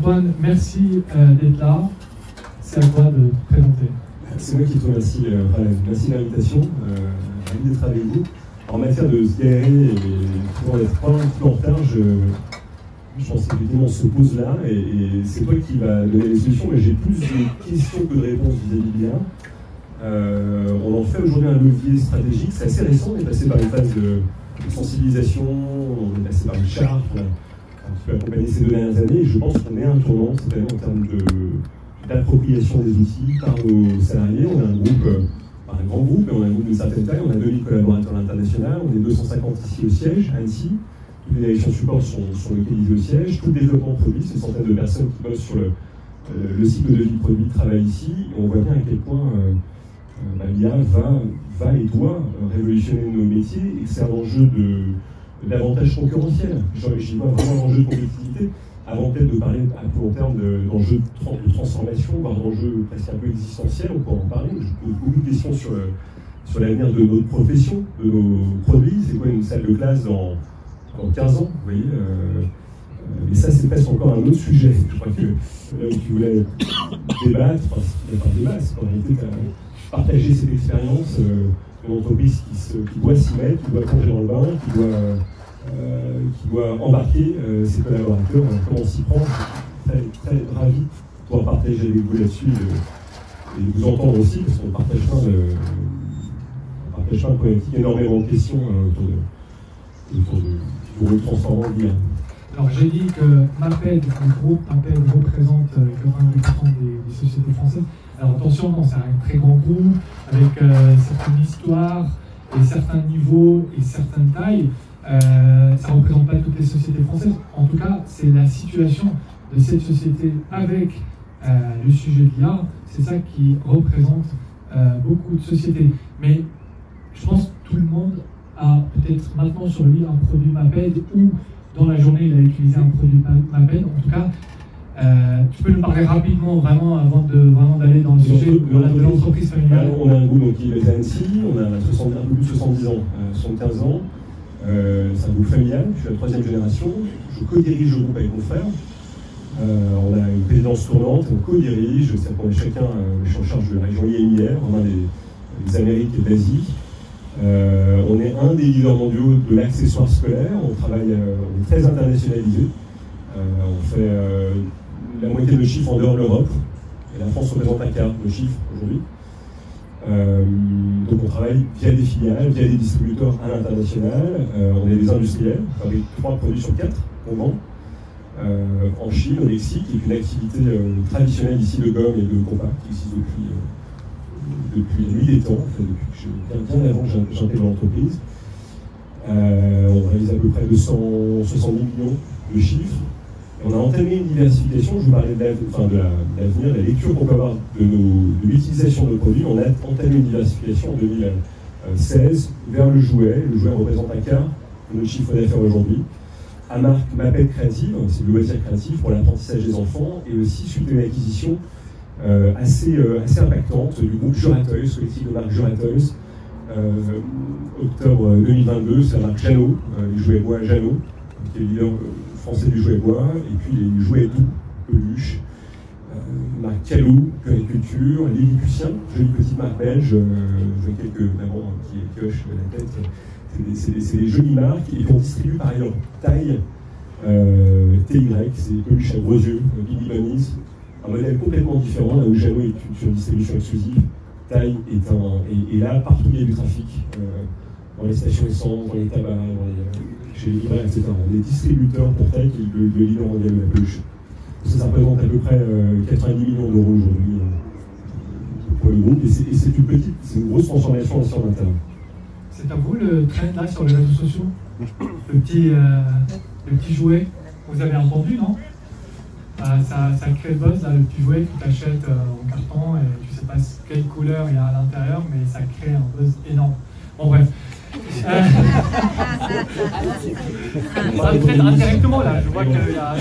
Antoine, merci d'être là. C'est à toi de te présenter. C'est moi qui te remercie. Merci de l'invitation. Ravi d'être avec vous. En matière de se garer et pour être pas un petit peu en retard, je pense qu'effectivement on se pose là et c'est toi qui va donner les solutions, mais j'ai plus de questions que de réponses vis-à-vis de l'IA. On en fait aujourd'hui un levier stratégique, c'est assez récent, on est passé par une phase de sensibilisation, on est passé par une charte, on a un petit peu accompagné ces 2 dernières années, et je pense qu'on est à un tournant cette année en termes d'appropriation des outils par nos salariés. On a un groupe, un grand groupe, et on a un groupe d'une certaine taille, on a 2000 collaborateurs à l'international, on est 250 ici au siège, à Annecy. Toutes les directions support sont localisées au siège, tout le développement de produits, c'est une centaine de personnes qui bossent sur le cycle de vie produit travaillent ici, et on voit bien à quel point l'IA va et doit révolutionner nos métiers, et que c'est un enjeu d'avantage concurrentiel. J'y vois vraiment un enjeu de compétitivité, avant peut-être de parler à plus long terme d'enjeux de transformation, voire d'enjeux presque un peu existentiels, on pourra en parler. Je pose beaucoup de questions sur l'avenir de notre profession, de nos produits. C'est quoi une salle de classe dans 15 ans, vous voyez mais ça, c'est presque encore un autre sujet. Je crois que là où tu voulais débattre, enfin, il n'y a pas de débat, c'est qu'en réalité, partager cette expérience d'une entreprise qui doit s'y mettre, qui doit plonger dans le bain, qui doit embarquer ses collaborateurs, comment on s'y prend. Je suis très, très ravi de pouvoir partager avec vous là-dessus et de vous entendre aussi, parce qu'on partage plein de problématiques, énormément de questions autour du transformant de l'IA. Alors j'ai dit que MAPED, le groupe MAPED représente 90% des sociétés françaises. Alors attention, non, c'est un très grand groupe avec certaines histoires et certains niveaux et certaines tailles. Ça ne représente pas toutes les sociétés françaises. En tout cas, c'est la situation de cette société avec le sujet de l'IA. C'est ça qui représente beaucoup de sociétés. Mais je pense que tout le monde a peut-être maintenant sur le livre un produit MAPED ou dans la journée il a utilisé un produit MAPED. En tout cas, tu peux nous parler rapidement vraiment avant d'aller dans le sujet de l'entreprise familiale. On a un groupe qui est basé à Annecy, on a un peu plus de 70 ans, 75 ans. C'est un groupe familial, je suis la 3e génération, je co-dirige le groupe avec mon frère. On a une présidence tournante, on co-dirige, c'est-à-dire qu'on est chacun, je suis en charge de la région IMIR, on a des Amériques et l'Asie. On est un des leaders mondiaux de l'accessoire scolaire, on est très internationalisé. On fait la moitié de nos chiffres en dehors de l'Europe, et la France représente un quart de nos chiffres aujourd'hui. Donc on travaille via des filiales, via des distributeurs à l'international. On est des industriels, on fabrique 3 produits sur 4 qu'on vend en Chine, au Mexique, et une activité traditionnelle ici de gomme et de compas qui existe depuis la nuit des temps, bien avant que j'intègre l'entreprise. On réalise à peu près 270 millions de chiffres. Et on a entamé une diversification, je vous parlais de l'avenir, la lecture qu'on peut avoir de l'utilisation de nos produits. On a entamé une diversification en 2016 vers le jouet. Le jouet représente un quart de notre chiffre d'affaires aujourd'hui. À marque MAPED Créative, c'est le loisir créatif pour l'apprentissage des enfants, et aussi suite à une acquisition assez impactante du groupe Juratoys, collectif de marque Juratoys. Octobre 2022, c'est la marque Jeannot, les jouets bois Jeannot, qui est le leader français du jouet bois, et puis les jouets doux, peluche, marque Calou, Puriculture, Les Lilliputiens, jolie petite marque belge, je vois quelques mamans qui hochent la tête. C'est des jolies marques, et puis on distribue par ailleurs Taille, TY, c'est peluche à gros yeux, Billy Bunnies, un modèle complètement différent, là où Jeannot est une distribution exclusive. Taille est là partout où il y a du trafic, dans les stations essence, dans les tabacs, chez les libraires, etc. On est distributeur pour Taille, qui est le leader mondial de la peluche. Ça représente à peu près 90 millions d'euros aujourd'hui pour le groupe, et c'est une grosse transformation aussi en interne. C'est à vous le trend là sur les réseaux sociaux, le petit jouet, vous avez entendu, non? Ça crée le buzz, là, le petit jouet que tu achètes en carton et tu sais pas quelle couleur il y a à l'intérieur, mais ça crée un buzz énorme. Bon bref. Peut-être indirectement là, je vois qu'il y a...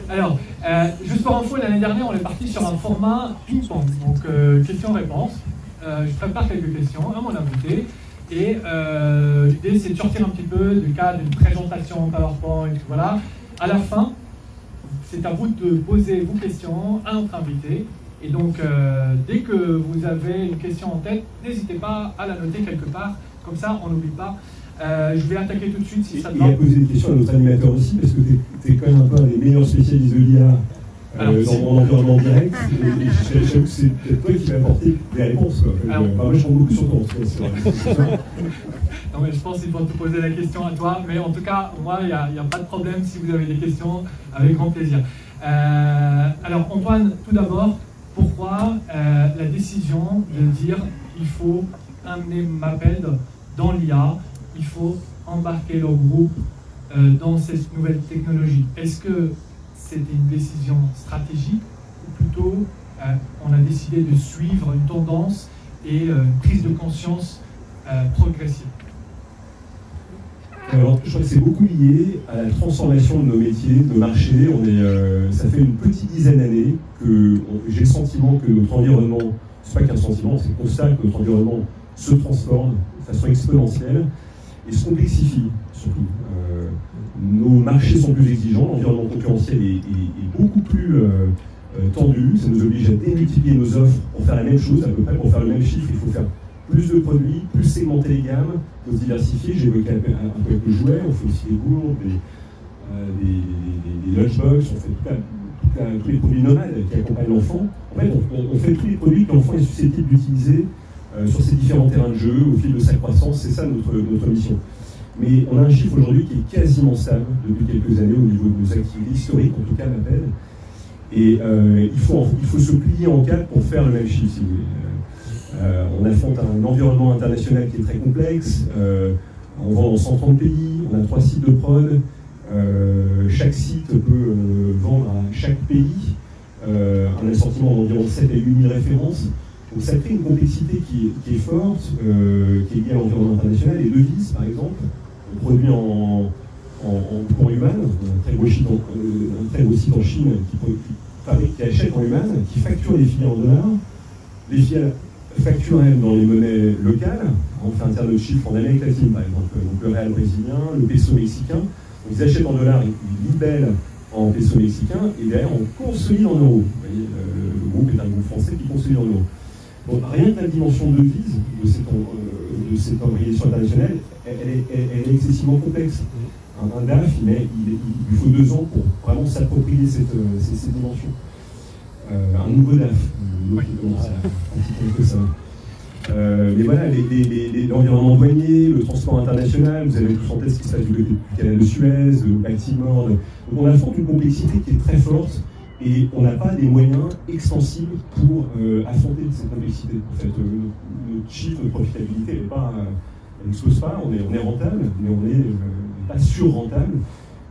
Alors, juste pour info, l'année dernière on est parti sur un format ping-pong, donc questions-réponses. Je prépare quelques questions à mon invité. Et l'idée c'est de sortir un petit peu du cadre d'une présentation PowerPoint, voilà. À la fin, c'est à vous de poser vos questions à notre invité. Et donc, dès que vous avez une question en tête, n'hésitez pas à la noter quelque part. Comme ça, on n'oublie pas. Je vais attaquer tout de suite si ça te va. Et à poser des questions à notre animateur aussi, parce que tu es quand même un peu un des meilleurs spécialistes de l'IA dans mon environnement direct. Et j'avoue que c'est peut-être toi qui vas apporter des réponses. Moi, je prends beaucoup sur toi. Non, mais je pense qu'il faut te poser la question à toi. Mais en tout cas, moi, il n'y a pas de problème si vous avez des questions, avec grand plaisir. Alors, Antoine, tout d'abord, pourquoi la décision de dire il faut amener Maped dans l'IA, il faut embarquer le groupe dans cette nouvelle technologie? Est-ce que c'était une décision stratégique ou plutôt on a décidé de suivre une tendance et une prise de conscience progressive? Alors, je crois que c'est beaucoup lié à la transformation de nos métiers, de nos marchés. Ça fait une petite dizaine d'années que j'ai le sentiment que notre environnement, c'est pas qu'un sentiment, c'est constat que notre environnement se transforme de façon exponentielle et se complexifie surtout. Nos marchés sont plus exigeants, l'environnement concurrentiel est beaucoup plus tendu, ça nous oblige à démultiplier nos offres pour faire la même chose, à peu près pour faire le même chiffre, il faut faire plus de produits, plus segmenter les gammes, il faut se diversifier. J'ai évoqué un peu avec le jouet, on fait aussi des gourdes, des lunchbox, on fait tous les produits nomades qui accompagnent l'enfant. En fait, on fait tous les produits que l'enfant est susceptible d'utiliser sur ces différents terrains de jeu au fil de sa croissance, c'est ça notre mission. Mais on a un chiffre aujourd'hui qui est quasiment stable depuis quelques années au niveau de nos activités historiques, en tout cas Maped. Et il faut se plier en quatre pour faire le même chiffre, si vous voulez. On affronte un environnement international qui est très complexe, on vend dans 130 pays, on a 3 sites de prod, chaque site peut vendre à chaque pays, un assortiment d'environ 7 à 8 000 références. Donc ça crée une complexité qui est forte, qui est liée à l'environnement international. Les devises, par exemple, on produit en cours humain, un très gros site en Chine qui achète en yuan, qui facture les filiales en dollars. Les filiales facturent dans les monnaies locales. On fait un terme de chiffre en Amérique latine, par exemple, donc le réal brésilien, le peso mexicain. Donc ils achètent en dollars, ils libellent en peso mexicain, et derrière on consolide en euros. Vous voyez, le groupe est un groupe français qui consolide en euros. Donc rien que la dimension de devise de cette organisation internationale, elle est excessivement complexe. Un DAF, il lui faut 2 ans pour vraiment s'approprier cette dimension. Un nouveau DAF, un petit peu que ça. Mais voilà, l'environnement douanier, le transport international, vous avez tous en tête ce qui se passe du côté du canal de Suez, de Baltimore. Donc on affronte une complexité qui est très forte et on n'a pas des moyens extensibles pour affronter cette complexité. En fait, notre chiffre de profitabilité, elle n'explose pas, on est rentable, mais on n'est pas sur-rentable.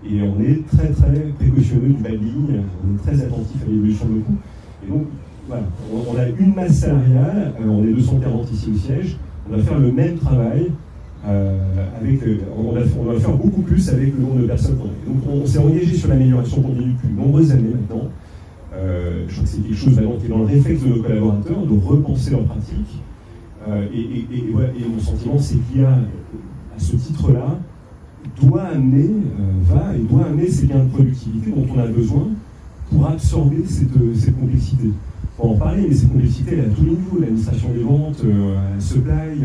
Et on est très très précautionneux du bas de ligne, on est très attentif à l'évolution de nos coûts. Et donc, voilà, on a une masse salariale, on est 240 ici au siège, on va faire le même travail, on va faire beaucoup plus avec le nombre de personnes qu'on a. Donc on s'est engagé sur l'amélioration continue depuis de nombreuses années maintenant. Je crois que c'est quelque chose maintenant qui est dans le réflexe de nos collaborateurs, de repenser leurs pratiques. Et mon sentiment, c'est qu'il y a, à ce titre-là, doit amener ces gains de productivité dont on a besoin pour absorber cette complexité. On va en parler, mais cette complexité, elle est à tous les niveaux, l'administration des ventes, la supply,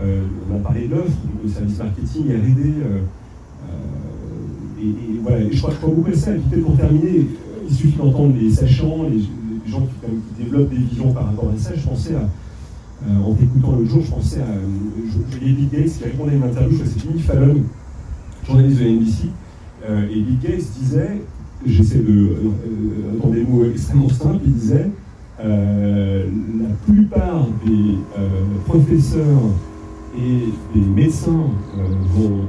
on a parlé de l'offre, le service marketing, R&D, et voilà, et je crois beaucoup à ça. Et peut-être pour terminer, il suffit d'entendre les sachants, les gens qui développent des visions par rapport à ça. Je pensais en t'écoutant l'autre jour, je pensais à Bill Gates qui répondait à une interview, je crois que c'est Jimmy Fallon, journaliste de NBC, et Bill Gates disait, j'essaie dans des mots extrêmement simples, il disait la plupart des professeurs et des médecins vont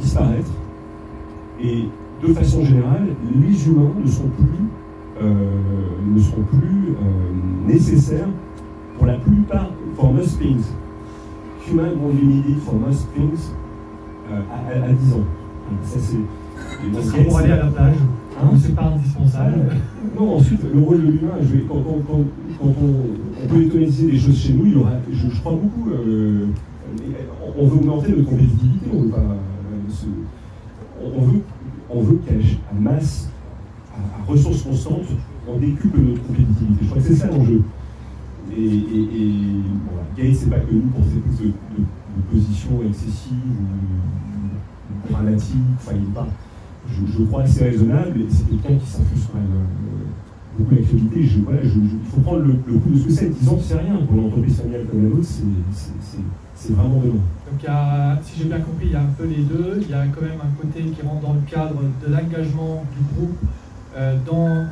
disparaître, et de façon générale, les humains ne seront plus nécessaires pour la plupart, for most things. Human won't be needed for most things à 10 ans. Ça, c'est pour aller à la plage, c'est pas indispensable. Non, ensuite, le rôle de l'humain, quand on peut automatiser des choses chez nous, je crois beaucoup. On veut augmenter notre compétitivité, on veut qu'à masse, à ressources constantes, on décuple notre compétitivité. Je crois que c'est ça l'enjeu. Voilà, Gates, c'est pas connu pour ses prises de position excessives ou dramatiques. Enfin, je crois que c'est raisonnable et c'est quelqu'un qui s'infuse quand même beaucoup l'actualité. Il faut prendre le coup de ce que c'est. 10 ans, c'est rien pour une entreprise familiale comme la nôtre, c'est vraiment demain. Donc, si j'ai bien compris, il y a un peu les deux. Il y a quand même un côté qui rentre dans le cadre de l'engagement du groupe dans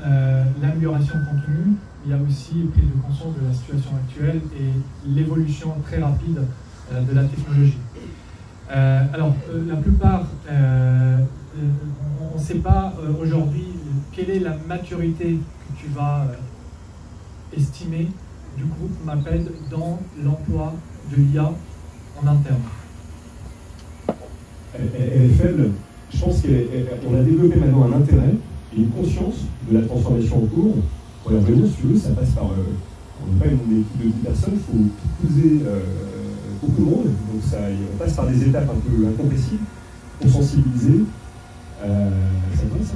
l'amélioration continue. Il y a aussi une prise de conscience de la situation actuelle et l'évolution très rapide de la technologie. Alors, la plupart, on ne sait pas aujourd'hui quelle est la maturité que tu vas estimer du groupe Maped dans l'emploi de l'IA en interne. Elle est faible. Je pense qu'on a développé maintenant un intérêt et une conscience de la transformation en cours. Pour y revenir, si tu veux, ça passe par. On n'est pas une équipe de 10 personnes, il faut pousser beaucoup de monde. Donc on passe par des étapes un peu incompressibles pour sensibiliser. Ça va, ça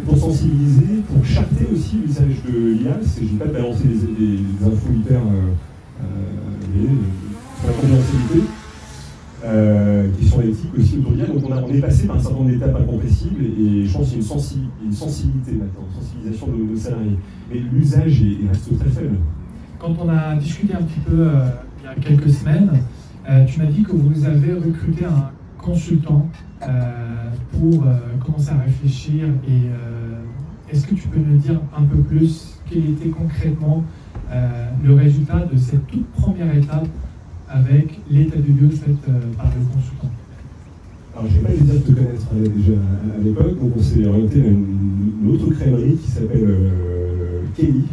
pour sensibiliser, pour charter aussi l'usage de l'IA. Je ne vais pas te balancer des infos hyper sur la confidentialité. Question éthique aussi autour de l'IA. Donc on est passé par un certain nombre d'étapes incompressibles et je pense qu'il y a une sensibilité maintenant, une sensibilisation de nos salariés. Mais l'usage reste très faible. Quand on a discuté un petit peu il y a quelques semaines, tu m'as dit que vous avez recruté un consultant pour commencer à réfléchir et est-ce que tu peux nous dire un peu plus quel était concrètement le résultat de cette toute première étape avec l'état du lieu fait par le consultant? Alors, je n'ai pas le plaisir de te connaître déjà à l'époque, donc on s'est orienté vers une autre crèmerie qui s'appelle Kelly.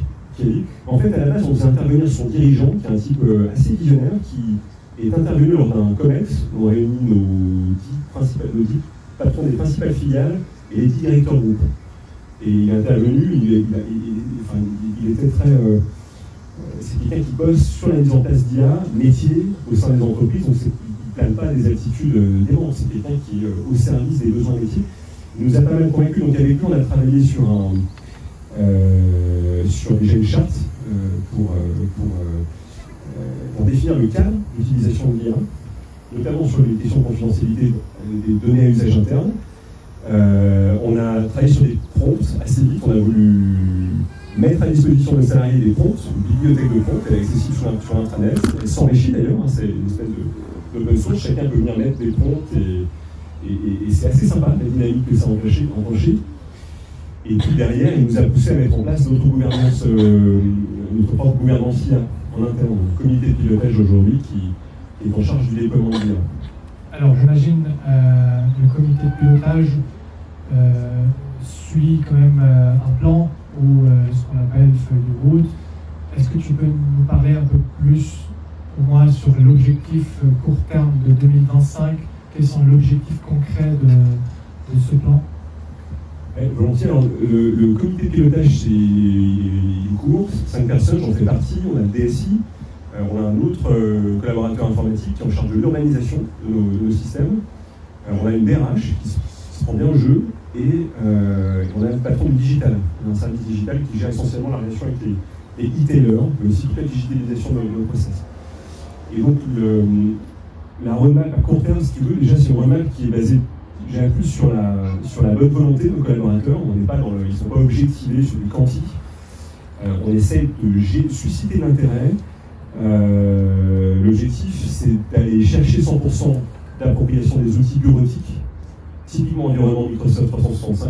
En fait, à la base, on faisait intervenir son dirigeant, qui est un type assez visionnaire, qui est intervenu lors d'un COMEX. On réunit nos 10 patrons des principales filiales et les 10 directeurs groupes. Et il est intervenu, il était très... c'est quelqu'un qui bosse sur la mise en place d'IA, métier, au sein des entreprises, donc il ne plane pas des attitudes dément, c'est quelqu'un qui est au service des besoins métiers. Il nous a pas mal convaincus, donc avec lui, on a travaillé sur déjà une charte pour définir le cadre d'utilisation de l'IA, notamment sur les questions de confidentialité des données à usage interne. On a travaillé sur des prompts assez vite, on a voulu mettre à disposition des salariés des prompts, une bibliothèque de prompts, elle est accessible sur intranet, et sans régie d'ailleurs, c'est une espèce d'open source, chacun peut venir mettre des prompts et c'est assez sympa la dynamique que ça a enclenché. Et puis derrière, il nous a poussé à mettre en place notre propre gouvernance IA en interne, un comité de pilotage aujourd'hui qui est en charge du déploiement de l'IA. Alors j'imagine le comité de pilotage suit quand même un plan ou ce qu'on appelle feuille de route. Est-ce que tu peux nous parler un peu plus, au moins, sur l'objectif court terme de 2025? Quels sont l'objectif concret de ce plan? Volontiers. Alors, le comité de pilotage, il est court, 5 personnes, j'en fais partie. On a le DSI, on a un autre collaborateur informatique qui est en charge de l'urbanisation de nos systèmes. On a une DRH qui se prend bien au jeu et on a le patron du digital, un service digital qui gère essentiellement la relation avec les e-tailers, mais aussi toute la digitalisation de nos process. Et donc, la roadmap à court terme, si tu veux, déjà, c'est une roadmap qui est basée plus sur la bonne volonté de nos collaborateurs. On n'est pas ils ne sont pas objectivés sur du quanti. On essaie de susciter l'intérêt. L'objectif, c'est d'aller chercher 100% d'appropriation des outils bureautiques, typiquement environnement Microsoft 365.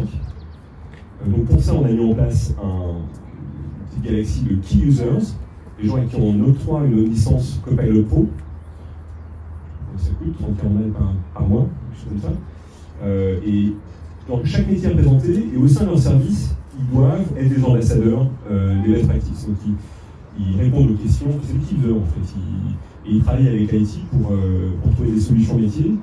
Donc pour ça, on a mis en place une petite galaxie de key users, les gens qui ont en octroi une licence Copilot Pro. Donc ça coûte 30 € par mois, quelque chose comme ça. Et dans chaque métier représenté, et au sein de leur service, ils doivent être des ambassadeurs des best practices. Donc ils répondent aux questions, c'est le key user en fait. Et ils travaillent avec l'IT pour trouver des solutions métiers.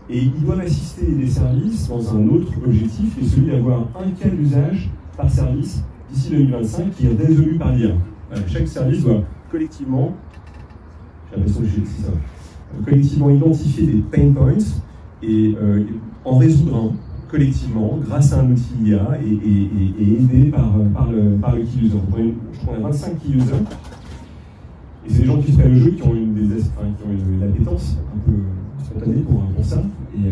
Et ils doivent assister les services dans un autre objectif, qui est celui d'avoir un cas d'usage par service d'ici 2025 qui est résolu par l'IA. Voilà, chaque service doit collectivement, j'ai l'impression que c'est ça, collectivement identifier des pain points et en résoudre un collectivement grâce à un outil IA et aidé par le key user. Je crois qu'on a 25 key users. Et c'est des gens qui se prennent le jeu, qui ont une appétence un peu spontanée pour ça, et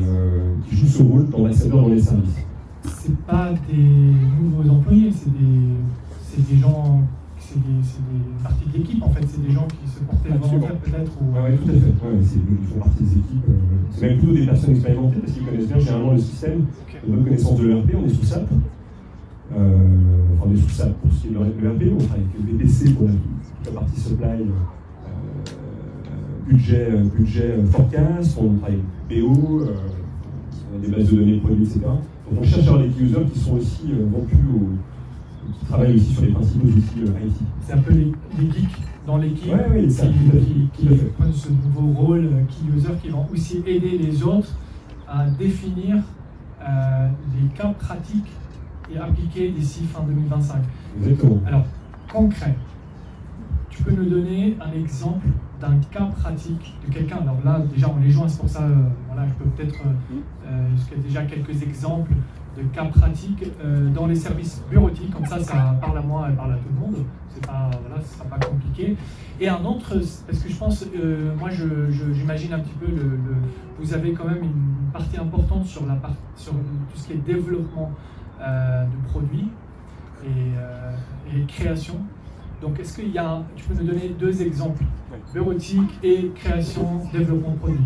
qui jouent ce rôle d'ambassadeur dans les services. C'est pas des nouveaux employés, c'est des gens, c'est des parties de l'équipe en fait, c'est des gens qui se portaient volontaires peut-être. Oui, tout à fait. Ils font partie des équipes. C'est même plutôt des personnes expérimentées parce qu'ils connaissent bien généralement le système, de bonne connaissance de l'ERP. On est sous SAP. On est sous SAP pour ce qui est de l'ERP. On travaille avec le BPC pour toute la partie supply, budget forecast. On travaille avec PO, on a des bases de données produits, etc. Donc on cherche à avoir des key users qui sont aussi rompus qui travaillent aussi sur les principaux outils IT. C'est un peu les geeks dans l'équipe qui prennent ce nouveau rôle key user, qui vont aussi aider les autres à définir les cas pratiques et appliquer d'ici fin 2025. Exactement. Alors, concret, tu peux nous donner un exemple d'un cas pratique de quelqu'un? Alors là, déjà, on les joint, c'est pour ça, voilà, je peux peut-être, parce qu'il y a déjà quelques exemples de cas pratiques dans les services bureautiques, comme ça parle à moi et parle à tout le monde, c'est pas, voilà, ce ne sera pas compliqué. Et un autre, parce que je pense, moi j'imagine un petit peu, vous avez quand même une partie importante sur tout ce qui est développement de produits et création. Donc est-ce qu'il y a, tu peux nous donner deux exemples, bureautique et création, développement de produits?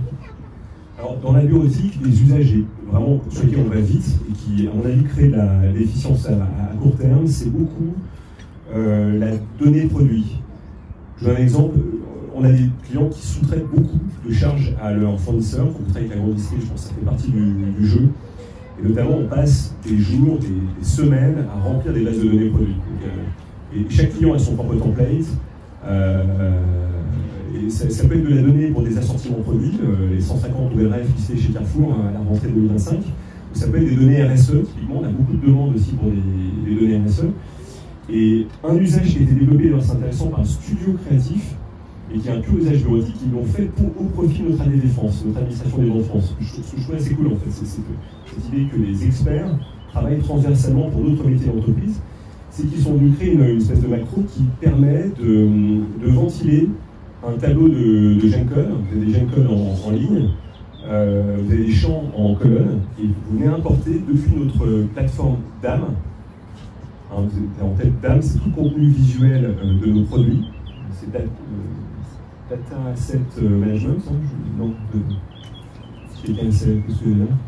Alors, dans la bureautique, les usagers, vraiment sur lesquels on va vite et qui, à mon avis, créent de l'efficience à court terme, c'est beaucoup la donnée produit. Je donne un exemple, on a des clients qui sous-traitent beaucoup de charges à leurs fournisseurs. Pour travailler avec la grande distribution, je pense que ça fait partie du jeu. Et notamment, on passe des jours, des semaines à remplir des bases de données produits. Et chaque client a son propre template. Et ça peut être de la donnée pour des assortiments produits, les 150 nouvelles rêves listées chez Carrefour à la rentrée 2025. Ou ça peut être des données RSE, typiquement, on a beaucoup de demandes aussi pour des données RSE. Et un usage qui a été développé, c'est intéressant, par un studio créatif, et qui est un pur usage bureautique, qui l'ont fait au profit de notre AD Défense, notre administration des Grands de France. Ce que je trouve assez cool, en fait, c'est cette idée que les experts travaillent transversalement pour d'autres métiers d'entreprise. C'est qu'ils sont venus créer une espèce de macro qui permet de ventiler un tableau de Gencode. Vous avez des Gencode en ligne, vous avez des champs en colonne, et vous venez importer depuis notre plateforme DAM. Vous avez en tête DAM, c'est tout le contenu visuel de nos produits. C'est Data Asset Management, non, c'est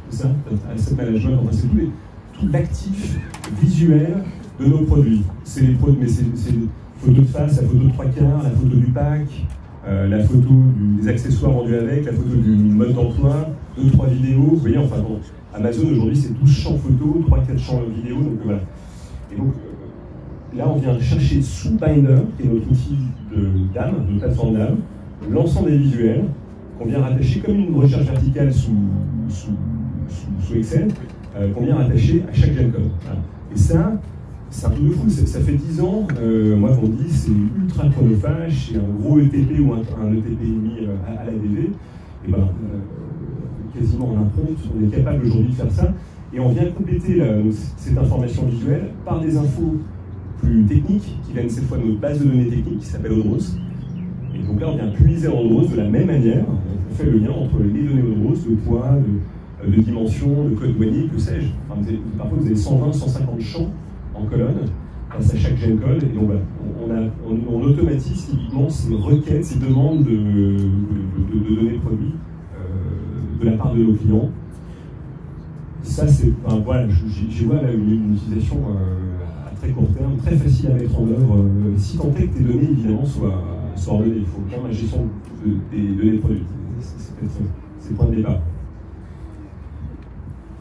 ça, Data Asset Management, enfin c'est tout l'actif visuel de nos produits. C'est les produits, mais c'est photo de face, la photo de 3/4, la photo du pack, la photo des accessoires rendus avec, la photo du mode d'emploi, 2-3 vidéos. Vous voyez, enfin, bon, Amazon aujourd'hui c'est 12 champs photos, 3-4 champs vidéo, donc voilà. Et donc là on vient chercher sous Binder, qui est notre outil de DAM, de plateforme DAM, l'ensemble des visuels qu'on vient rattacher comme une recherche verticale sous Excel, qu'on vient rattacher à chaque Gencode. Voilà. Et ça, c'est un truc de fou, ça fait 10 ans, moi on me dit c'est ultra chronophage, c'est un gros ETP ou un ETP mis à l'ADV, et ben quasiment en imprompte, on est capable aujourd'hui de faire ça, et on vient compléter cette information visuelle par des infos plus techniques, qui viennent cette fois de notre base de données technique qui s'appelle Odros. Et donc là on vient puiser en Odros de la même manière, on fait le lien entre les données Odros, de poids, de dimension, de code douanier, que sais-je. Enfin, parfois vous avez 120, 150 champs en colonne, face à chaque Gencode, et donc voilà, on automatise typiquement ces requêtes, ces demandes de données produits de la part de nos clients. Ça, c'est, enfin, voilà, j'y vois là une utilisation à très court terme, très facile à mettre en œuvre, si tant est que tes données, évidemment, soient ordonnées. Il faut faire la gestion des données produits. C'est le point de départ.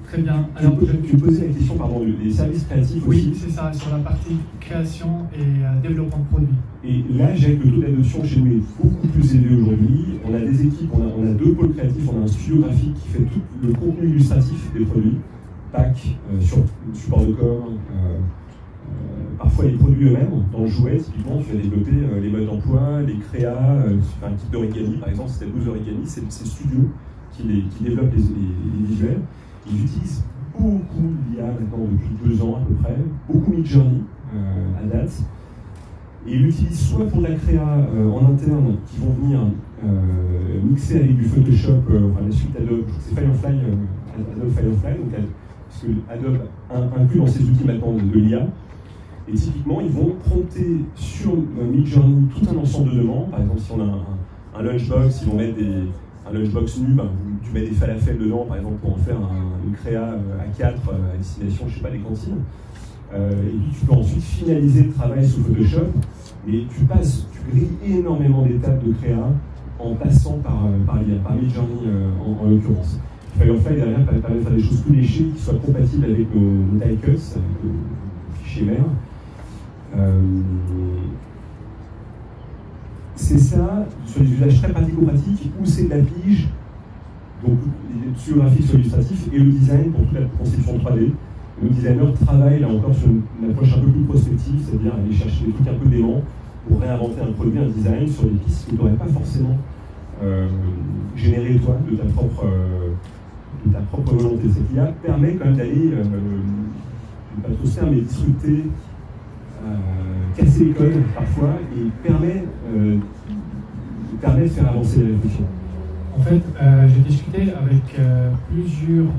Très bien. Alors, tu posais la question, pardon, des services créatifs oui, aussi. Oui, c'est ça, sur la partie création et développement de produits. Et là, j'ai que le taux d'adoption chez nous est beaucoup plus élevé aujourd'hui. On a des équipes, on a 2 pôles créatifs, on a un studio graphique qui fait tout le contenu illustratif des produits, pack, sur support de com, parfois les produits eux-mêmes. Dans le jouet, typiquement, tu vas développer les modes d'emploi, les créas, un type d'origami, par exemple, si tu as 12 origami, c'est le studio qui développe les visuels. Ils utilisent beaucoup l'IA maintenant depuis 2 ans à peu près, beaucoup Midjourney à date. Et ils l'utilisent soit pour de la créa en interne, qui vont venir mixer avec du Photoshop, enfin la suite Adobe, c'est Firefly, Adobe Firefly, donc, parce que Adobe inclut dans ses outils maintenant de l'IA. Et typiquement, ils vont prompter sur Midjourney tout un ensemble de demandes. Par exemple, si on a un lunchbox, ils vont mettre un lunchbox nu, tu mets des falafels dedans, par exemple, pour en faire une créa A4 à destination, je sais pas, des cantines. Et puis tu peux ensuite finaliser le travail sous Photoshop, mais tu grilles énormément d'étapes de créa en passant par Midjourney en l'occurrence. Firefly derrière permet de faire des choses plus léchées qui soient compatibles avec nos die cuts, avec nos fichiers mères. C'est ça, sur des usages très pratico-pratiques, où c'est de la pige, donc studio graphique sur l'illustratif, et le design pour toute la conception 3D. Le designer travaille là encore sur une approche un peu plus prospective, c'est-à-dire aller chercher des trucs un peu déments pour réinventer un produit, un design sur des pistes que tu n'aurais pas forcément générées toi, de ta propre volonté. Cette IA permet quand même d'aller, pas trop se faire, mais discuter, casser les codes parfois, et permet de faire avancer la réflexion. En fait, j'ai discuté avec plusieurs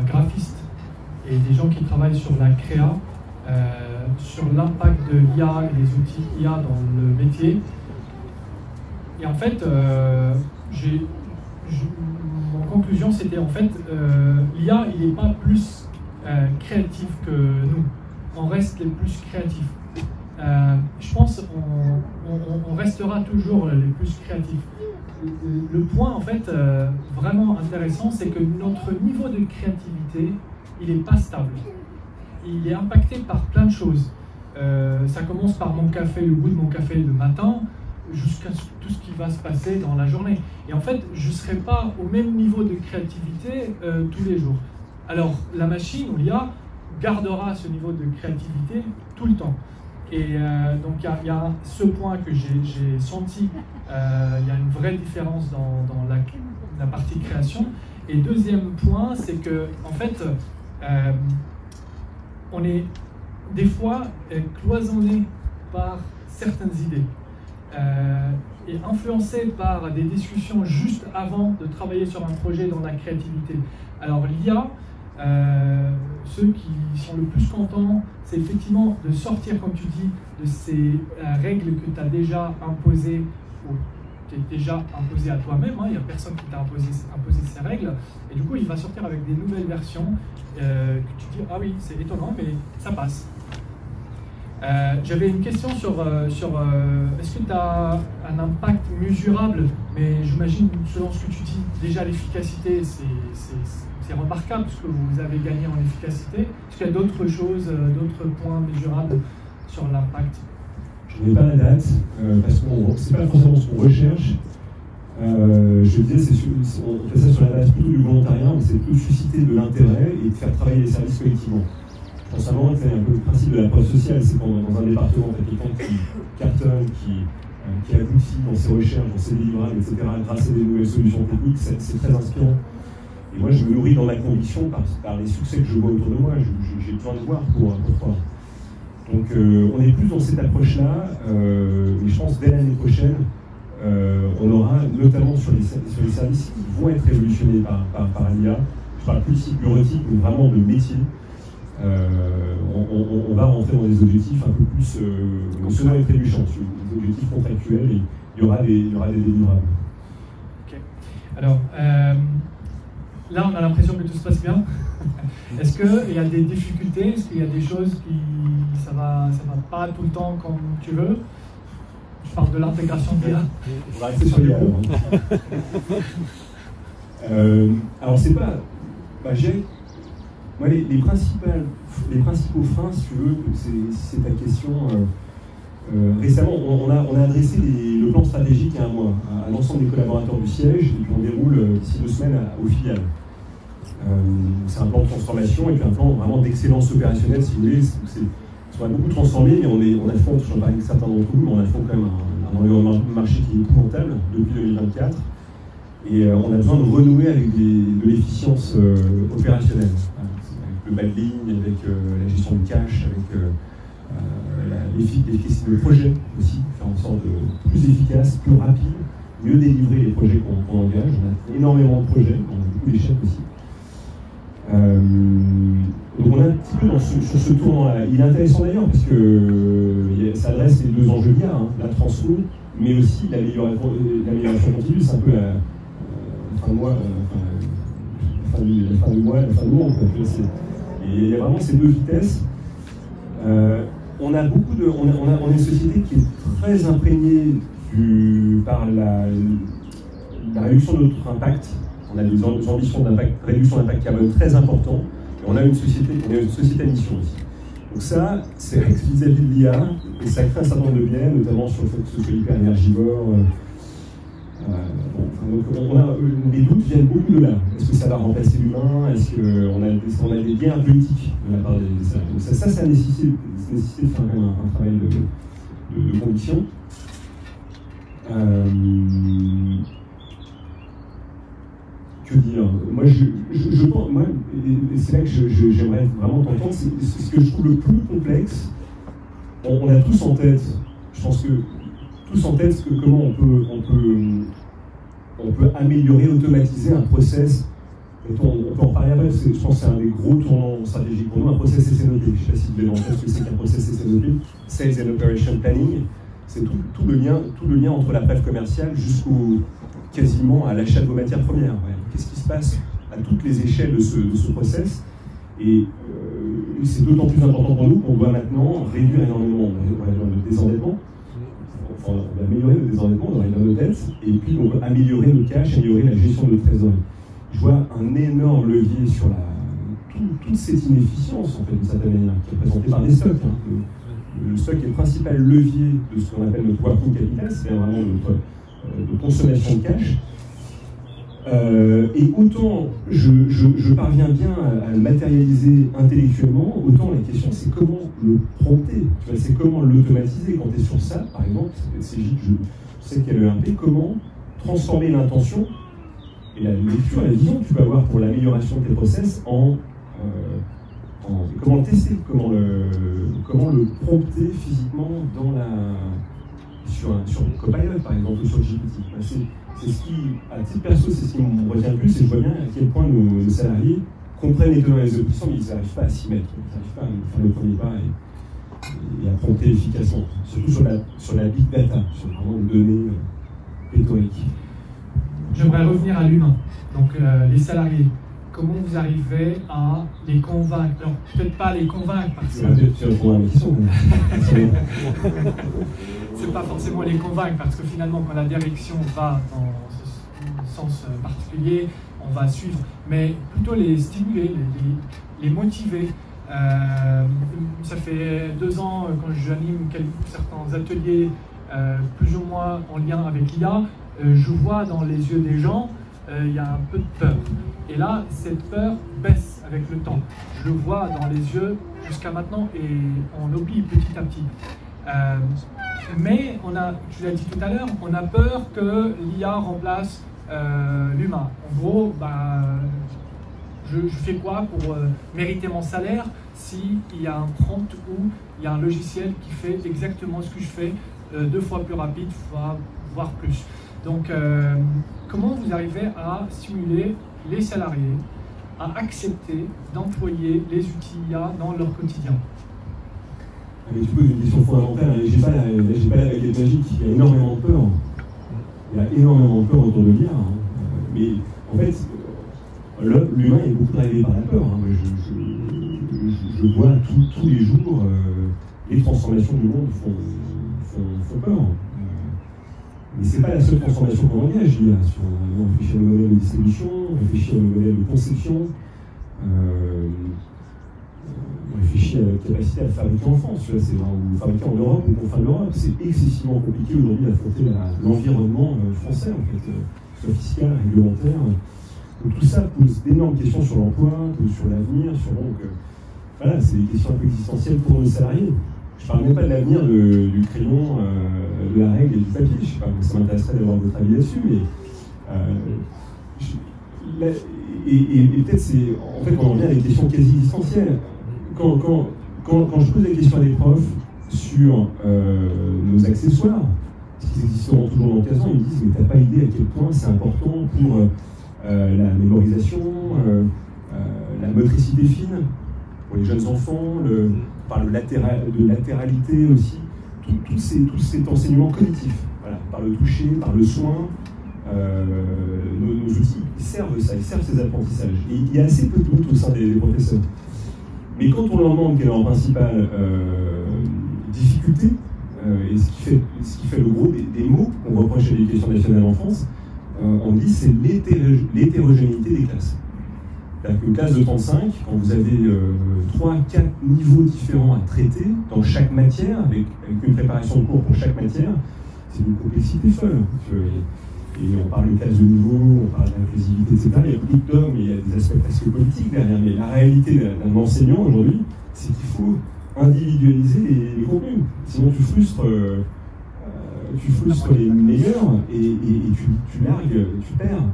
graphistes et des gens qui travaillent sur la créa, sur l'impact de l'IA et des outils IA dans le métier. Et en fait, mon conclusion, c'était en fait, l'IA, il n'est pas plus créatif que nous. On reste les plus créatifs. Je pense qu'on restera toujours les plus créatifs. Le point, en fait, vraiment intéressant, c'est que notre niveau de créativité, il n'est pas stable. Il est impacté par plein de choses. Ça commence par mon café, le goût de mon café le matin, jusqu'à tout ce qui va se passer dans la journée. Et en fait, je ne serai pas au même niveau de créativité tous les jours. Alors, la machine ou l'IA gardera ce niveau de créativité tout le temps. Et donc, il y a ce point que j'ai senti, il y a une vraie différence dans la partie création. Et deuxième point, c'est que, en fait, on est des fois cloisonné par certaines idées et influencé par des discussions juste avant de travailler sur un projet dans la créativité. Alors l'IA, ceux qui sont le plus contents, c'est effectivement de sortir, comme tu dis, de ces règles que tu as déjà imposées ou qui est déjà imposé à toi-même, il n'y a personne qui t'a imposé ces règles, et du coup il va sortir avec des nouvelles versions que tu dis, ah oui, c'est étonnant, mais ça passe. J'avais une question sur est-ce que tu as un impact mesurable, mais j'imagine, selon ce que tu dis, déjà l'efficacité, c'est remarquable ce que vous avez gagné en efficacité. Est-ce qu'il y a d'autres choses, d'autres points mesurables sur l'impact? Je n'ai pas la date, parce que ce n'est pas forcément ce qu'on recherche. Je disais, on fait ça sur la base plutôt du volontariat, mais c'est plutôt susciter de l'intérêt et de faire travailler les services collectivement. Je pense vraiment que c'est un peu le principe de la preuve sociale, c'est quand dans un département, tu as quelqu'un qui cartonne, qui aboutit dans ses recherches, dans ses livrables, etc., grâce à des nouvelles solutions techniques, c'est très inspirant. Et moi, je me nourris dans ma conviction par les succès que je vois autour de moi. J'ai besoin de voir pour croire. Donc on est plus dans cette approche-là, mais je pense dès l'année prochaine, on aura notamment sur les services qui vont être révolutionnés par l'IA, je parle plus de cycle bureautique, mais vraiment de métier. On va rentrer dans des objectifs un peu plus sonnants et trébuchants, des objectifs contractuels, et il y aura des délivrables. Ok. Alors, là, on a l'impression que tout se passe bien. Est-ce qu'il y a des difficultés? Est-ce qu'il y a des choses qui ça va pas tout le temps comme tu veux? Je parle de l'intégration de l'IA. On va rester sur l'IA. Alors c'est pas... moi, les principaux freins, si tu veux, c'est ta question. Récemment, on a adressé le plan stratégique il y a un mois à l'ensemble des collaborateurs du siège, et puis on déroule d'ici 2 semaines aux filiales. C'est un plan de transformation et puis un plan vraiment d'excellence opérationnelle, si vous voulez. a beaucoup transformé, mais on affronte, j'en parlais avec certains d'entre vous, mais on affronte quand même un environnement marché qui est épouvantable depuis 2024. Et on a besoin de renouer avec de l'efficience opérationnelle. Avec le bad ligne, avec la gestion du cash, avec l'efficacité de projet aussi, faire en sorte de plus efficace, plus rapide, mieux délivrer les projets qu'on engage. On a énormément de projets, on a beaucoup d'échecs aussi. Donc on est un petit peu sur ce tournant-là. Il est intéressant d'ailleurs parce que ça adresse les deux enjeux d'IA, la transfo, mais aussi l'amélioration continue. C'est un peu la fin de mois, la fin du mois, la fin du monde. Et il y a vraiment ces deux vitesses. On a une société qui est très imprégnée par la réduction de notre impact. On a des ambitions réduction d'impact carbone très importantes. Et on a une société à mission aussi. Donc ça, c'est vis-à-vis de l'IA, et ça crée un certain nombre de biais, notamment sur le fait que ce soit hyper énergivore. Les doutes viennent beaucoup de là. Est-ce que ça va remplacer l'humain? Est-ce qu'on a des biais politiques de la part des salariés? Donc ça a nécessité de faire un travail de conviction. Que dire? Moi, je pense, et c'est là que j'aimerais vraiment t'entendre, c'est ce que je trouve le plus complexe. On a tous en tête, je pense que tous en tête, comment on peut améliorer, automatiser un process. On peut en parler après, parce que je pense que c'est un des gros tournants stratégiques pour nous, un process SNOP. Je ne sais pas si vous avez entendu ce que c'est qu'un process SNOP, Sales and Operation Planning. C'est tout le lien entre la brève commerciale jusqu'au quasiment à l'achat de vos matières premières. Ouais. Qu'est-ce qui se passe à toutes les échelles de ce process? Et c'est d'autant plus important pour nous qu'on doit maintenant réduire énormément le désendettement. Enfin, on va améliorer le désendettement, on va réduire nos dettes, et puis on va améliorer le cash, améliorer la gestion de trésorerie. Je vois un énorme levier sur toute cette inefficience, en fait, d'une certaine manière, qui est présentée par les stocks. Le stock est le principal levier de ce qu'on appelle notre working capital, c'est-à-dire vraiment notre consommation de cash. Et autant je parviens bien à le matérialiser intellectuellement, autant la question c'est comment le prompter, c'est comment l'automatiser. Quand tu es sur ça, par exemple, c'est CJ, je sais qu'il y a le RP, comment transformer l'intention et la lecture, la vision que tu peux avoir pour l'amélioration de tes process comment le tester, comment le prompter physiquement sur Copilot par exemple, ou sur GPT. C'est ce qui, à titre perso, c'est ce qui me retient le plus, et je vois bien à quel point nos salariés comprennent les tenants et les aboutissants, mais ils n'arrivent pas à s'y mettre, ils n'arrivent pas à faire le premier pas et à prompter efficacement, surtout sur la big data, sur vraiment les données pléthoriques. J'aimerais revenir à l'humain, donc les salariés. Comment vous arrivez à les convaincre? Alors, peut-être pas les convaincre parce que... Tu réponds à la question. C'est pas forcément les convaincre parce que finalement, quand la direction va dans ce sens particulier, on va suivre, mais plutôt les stimuler, les motiver. Ça fait 2 ans quand j'anime certains ateliers plus ou moins en lien avec l'IA, je vois dans les yeux des gens il y a un peu de peur. Et là, cette peur baisse avec le temps. Je le vois dans les yeux jusqu'à maintenant et on oublie petit à petit. Mais tu l'as dit tout à l'heure, on a peur que l'IA remplace l'humain. En gros, je fais quoi pour mériter mon salaire s'il y a un prompt ou il y a un logiciel qui fait exactement ce que je fais 2 fois plus rapide, voire plus. Donc, comment vous arrivez à stimuler les salariés à accepter d'employer les outils IA dans leur quotidien? Mais tu poses une question fondamentale, j'ai pas la baguette magique, il y a énormément de peur. Il y a énormément de peur autour de l'IA. Mais en fait, l'humain est beaucoup drivé par la peur. Je vois tous les jours, les transformations du monde font peur. Mais ce n'est pas la seule transformation qu'on engage, l'IA. On réfléchit au modèle de distribution, on réfléchit au modèle de conception, on réfléchit à la capacité à le fabriquer en France, ou fabriquer en Europe ou aux confins de l'Europe. C'est excessivement compliqué aujourd'hui d'affronter l'environnement français, en fait, soit fiscal, réglementaire. Donc tout ça pose d'énormes questions sur l'emploi, sur l'avenir, voilà, c'est des questions un peu existentielles pour nos salariés. Je ne parle même pas de l'avenir du crayon, de la règle et du papier. Je sais pas, ça m'intéresserait d'avoir votre avis là-dessus, mais et peut-être c'est, en fait, on en vient à des questions quasi existentielles. Quand je pose la question à des profs sur nos accessoires, parce qu'ils existeront toujours dans 15 ans, ils me disent mais t'as pas idée à quel point c'est important pour la mémorisation, la motricité fine, pour les jeunes enfants, par de latéralité aussi, tout cet enseignement cognitif, voilà, par le toucher, par le soin, nos outils ils servent ça, ils servent ces apprentissages. Et il y a assez peu de doute au sein des professeurs. Mais quand on leur demande quelle est leur principale difficulté, et ce qui fait le gros des mots qu'on reproche à l'éducation nationale en France, on dit c'est l'hétérogénéité des classes. C'est-à-dire qu'une classe de 35, quand vous avez 3-4 niveaux différents à traiter dans chaque matière, avec une préparation de cours pour chaque matière, c'est une complexité folle. Et on parle de classe de niveau, on parle d'inclusivité, etc. Il y a beaucoup d'hommes, mais il y a des aspects presque politiques derrière. Mais la réalité d'un enseignant aujourd'hui, c'est qu'il faut individualiser les contenus. Sinon tu frustres les meilleurs et tu largues, tu perds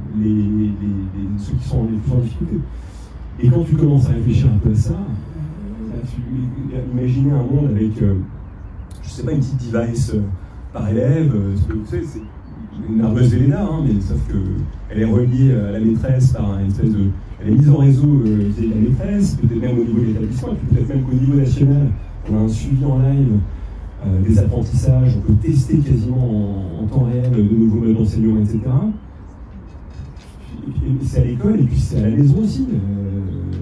ceux qui sont les plus en difficulté. Et quand tu commences à réfléchir un peu à ça, imaginez un monde avec, je sais pas, une petite device par élève, tu sais, c'est une armeuse d'Elena, hein, mais sauf qu'elle est reliée à la maîtresse par une espèce de... Elle est mise en réseau vis-à-vis de la maîtresse, peut-être même au niveau de l'établissement, peut-être même qu'au niveau national, on a un suivi en live des apprentissages, on peut tester quasiment en temps réel de nouveaux modes d'enseignement, etc. Et c'est à l'école et puis c'est à la maison aussi.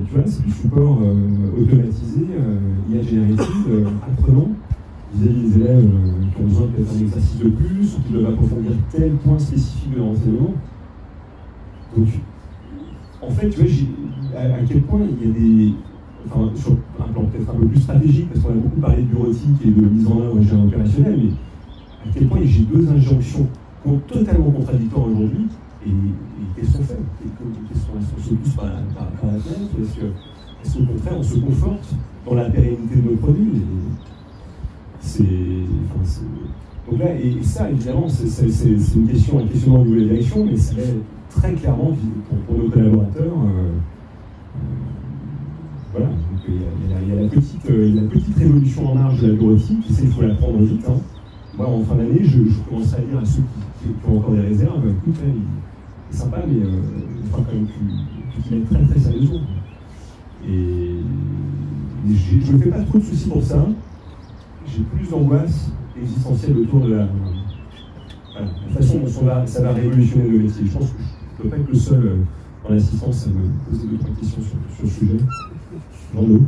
Tu vois, c'est du support automatisé, IA générative, apprenant, vis-à-vis des élèves qui ont besoin peut-être d'un exercice de plus, ou qui doivent approfondir tel point spécifique de l'enseignement. Donc, en fait, tu vois, à quel point il y a des... Enfin, sur un plan peut-être un peu plus stratégique, parce qu'on a beaucoup parlé de bureautique et de mise en œuvre opérationnelle, mais à quel point j'ai deux injonctions totalement contradictoires aujourd'hui, et qu'est-ce qu'on fait? Est-ce qu'on se pousse par la tête? Est-ce qu'au contraire, on se conforte dans la pérennité de nos produits? Donc là, et ça, évidemment, c'est une question, un questionnement au niveau de la direction, mais ça l'est très clairement pour nos collaborateurs. Voilà, donc il y a la petite révolution en marge de la bureautique, et ça, il faut la prendre vite. Hein. Moi, en fin d'année, je commencerai à dire à ceux qui ont encore des réserves, écoute, c'est sympa, mais il faudra quand même que tu mettes très très sérieusement. Et je ne fais pas trop de soucis pour ça. J'ai plus d'angoisse existentielle autour de la façon dont ça va révolutionner le métier. Je pense que je ne peux pas être le seul dans l'assistance à me poser 2-3 questions sur ce sujet. Jean-Loup.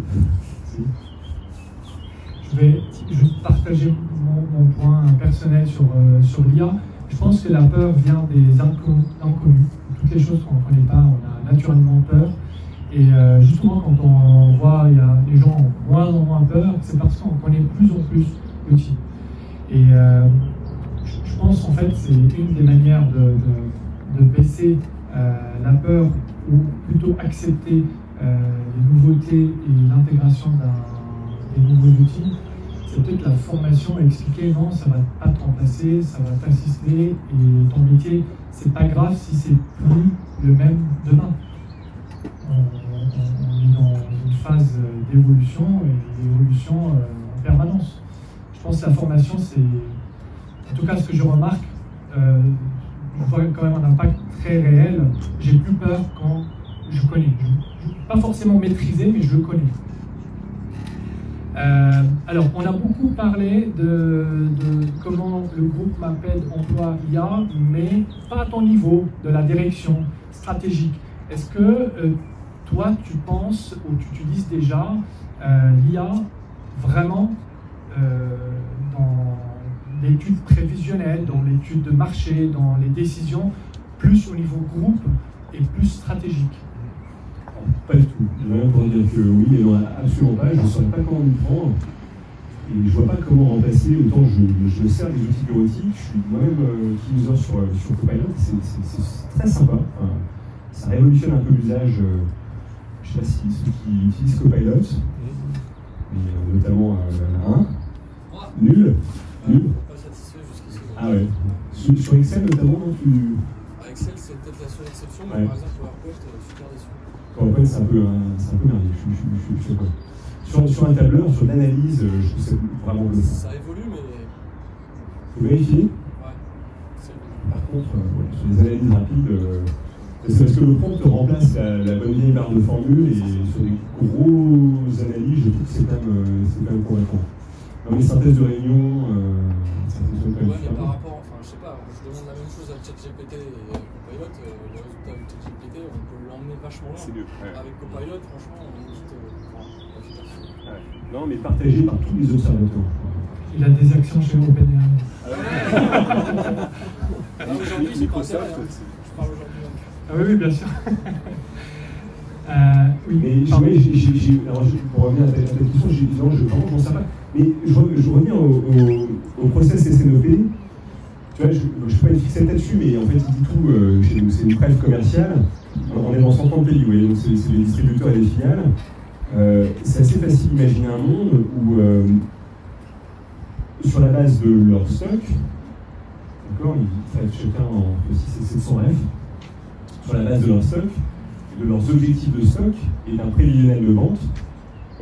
Je vais juste partager mon point personnel sur l'IA. Je pense que la peur vient des inconnus. Toutes les choses qu'on ne connaît pas, on a naturellement peur. Et justement, quand on voit les gens ont moins en moins peur, c'est parce qu'on connaît plus en plus l'outil. Et je pense en fait c'est une des manières de baisser la peur, ou plutôt accepter les nouveautés et l'intégration des nouveaux outils. C'est peut-être la formation à expliquer non, ça va pas te remplacer, ça va t'assister, et ton métier, c'est pas grave si c'est plus le même demain. On est dans une phase d'évolution, et d'évolution en permanence. Je pense que la formation, c'est, en tout cas ce que je remarque, je vois quand même un impact très réel. J'ai plus peur quand je connais. Pas forcément maîtriser, mais je le connais. Alors, on a beaucoup parlé de comment le groupe Mapped emploie l'IA, mais pas à ton niveau, de la direction stratégique. Est-ce que toi, tu penses, ou tu utilises déjà l'IA vraiment dans l'étude prévisionnelle, dans l'étude de marché, dans les décisions, plus au niveau groupe et plus stratégique? Pas du tout. Je vais pour dire que oui, mais non, absolument pas. Je ne saurais pas comment m'y prendre. Et je ne vois pas comment remplacer. Autant je sers des outils bureautiques. Je suis moi-même key user sur Copilot. C'est très sympa. Enfin, ça révolutionne un peu l'usage. Je ne sais pas si ceux qui utilisent Copilot. mais notamment un. Nul. Pas satisfait jusqu'ici. Ah ouais. Sur Excel notamment, non, Excel, c'est peut-être la seule exception, mais ouais. par exemple, PowerPoint, super déçu. PowerPoint, c'est un peu merdier, je suis d'accord. Sur un tableur, sur l'analyse, je trouve que c'est vraiment le. Ça évolue, mais. Faut vérifier. Ouais. Par contre, sur les analyses rapides, c'est parce que le prompt remplace la bonne vieille barre de formule et sur des grosses analyses, je trouve que c'est quand même convaincant. Dans les synthèses de réunion, ça fonctionne quand même. Ouais, mais par rapport, enfin, je sais pas, je demande la même chose à ChatGPT et à Copilot, les résultats avec ChatGPT, on peut l'emmener vachement loin. C'est mieux. Ouais. Avec Copilot, franchement, on est vite efficace. Ouais. Non, mais partagé par tous les observateurs. Il a des actions chez OpenAI. Aujourd'hui, c'est pas sérieux, hein. Je parle aujourd'hui. Ah oui, bien sûr. Oui, mais pour revenir à ta question, j'en sais pas. Mais je reviens au process SNOP. Tu vois, je ne suis pas une fixette là-dessus, mais en fait, il dit tout chez nous. C'est une presse commerciale. On est dans 130 pays, vous voyez, donc c'est des distributeurs et des filiales. C'est assez facile d'imaginer un monde où, sur la base de leur stock, d'accord, ils traitent chacun entre 6 et 700 F, sur la base de leur stock, de leurs objectifs de stock et d'un prévisionnel de vente,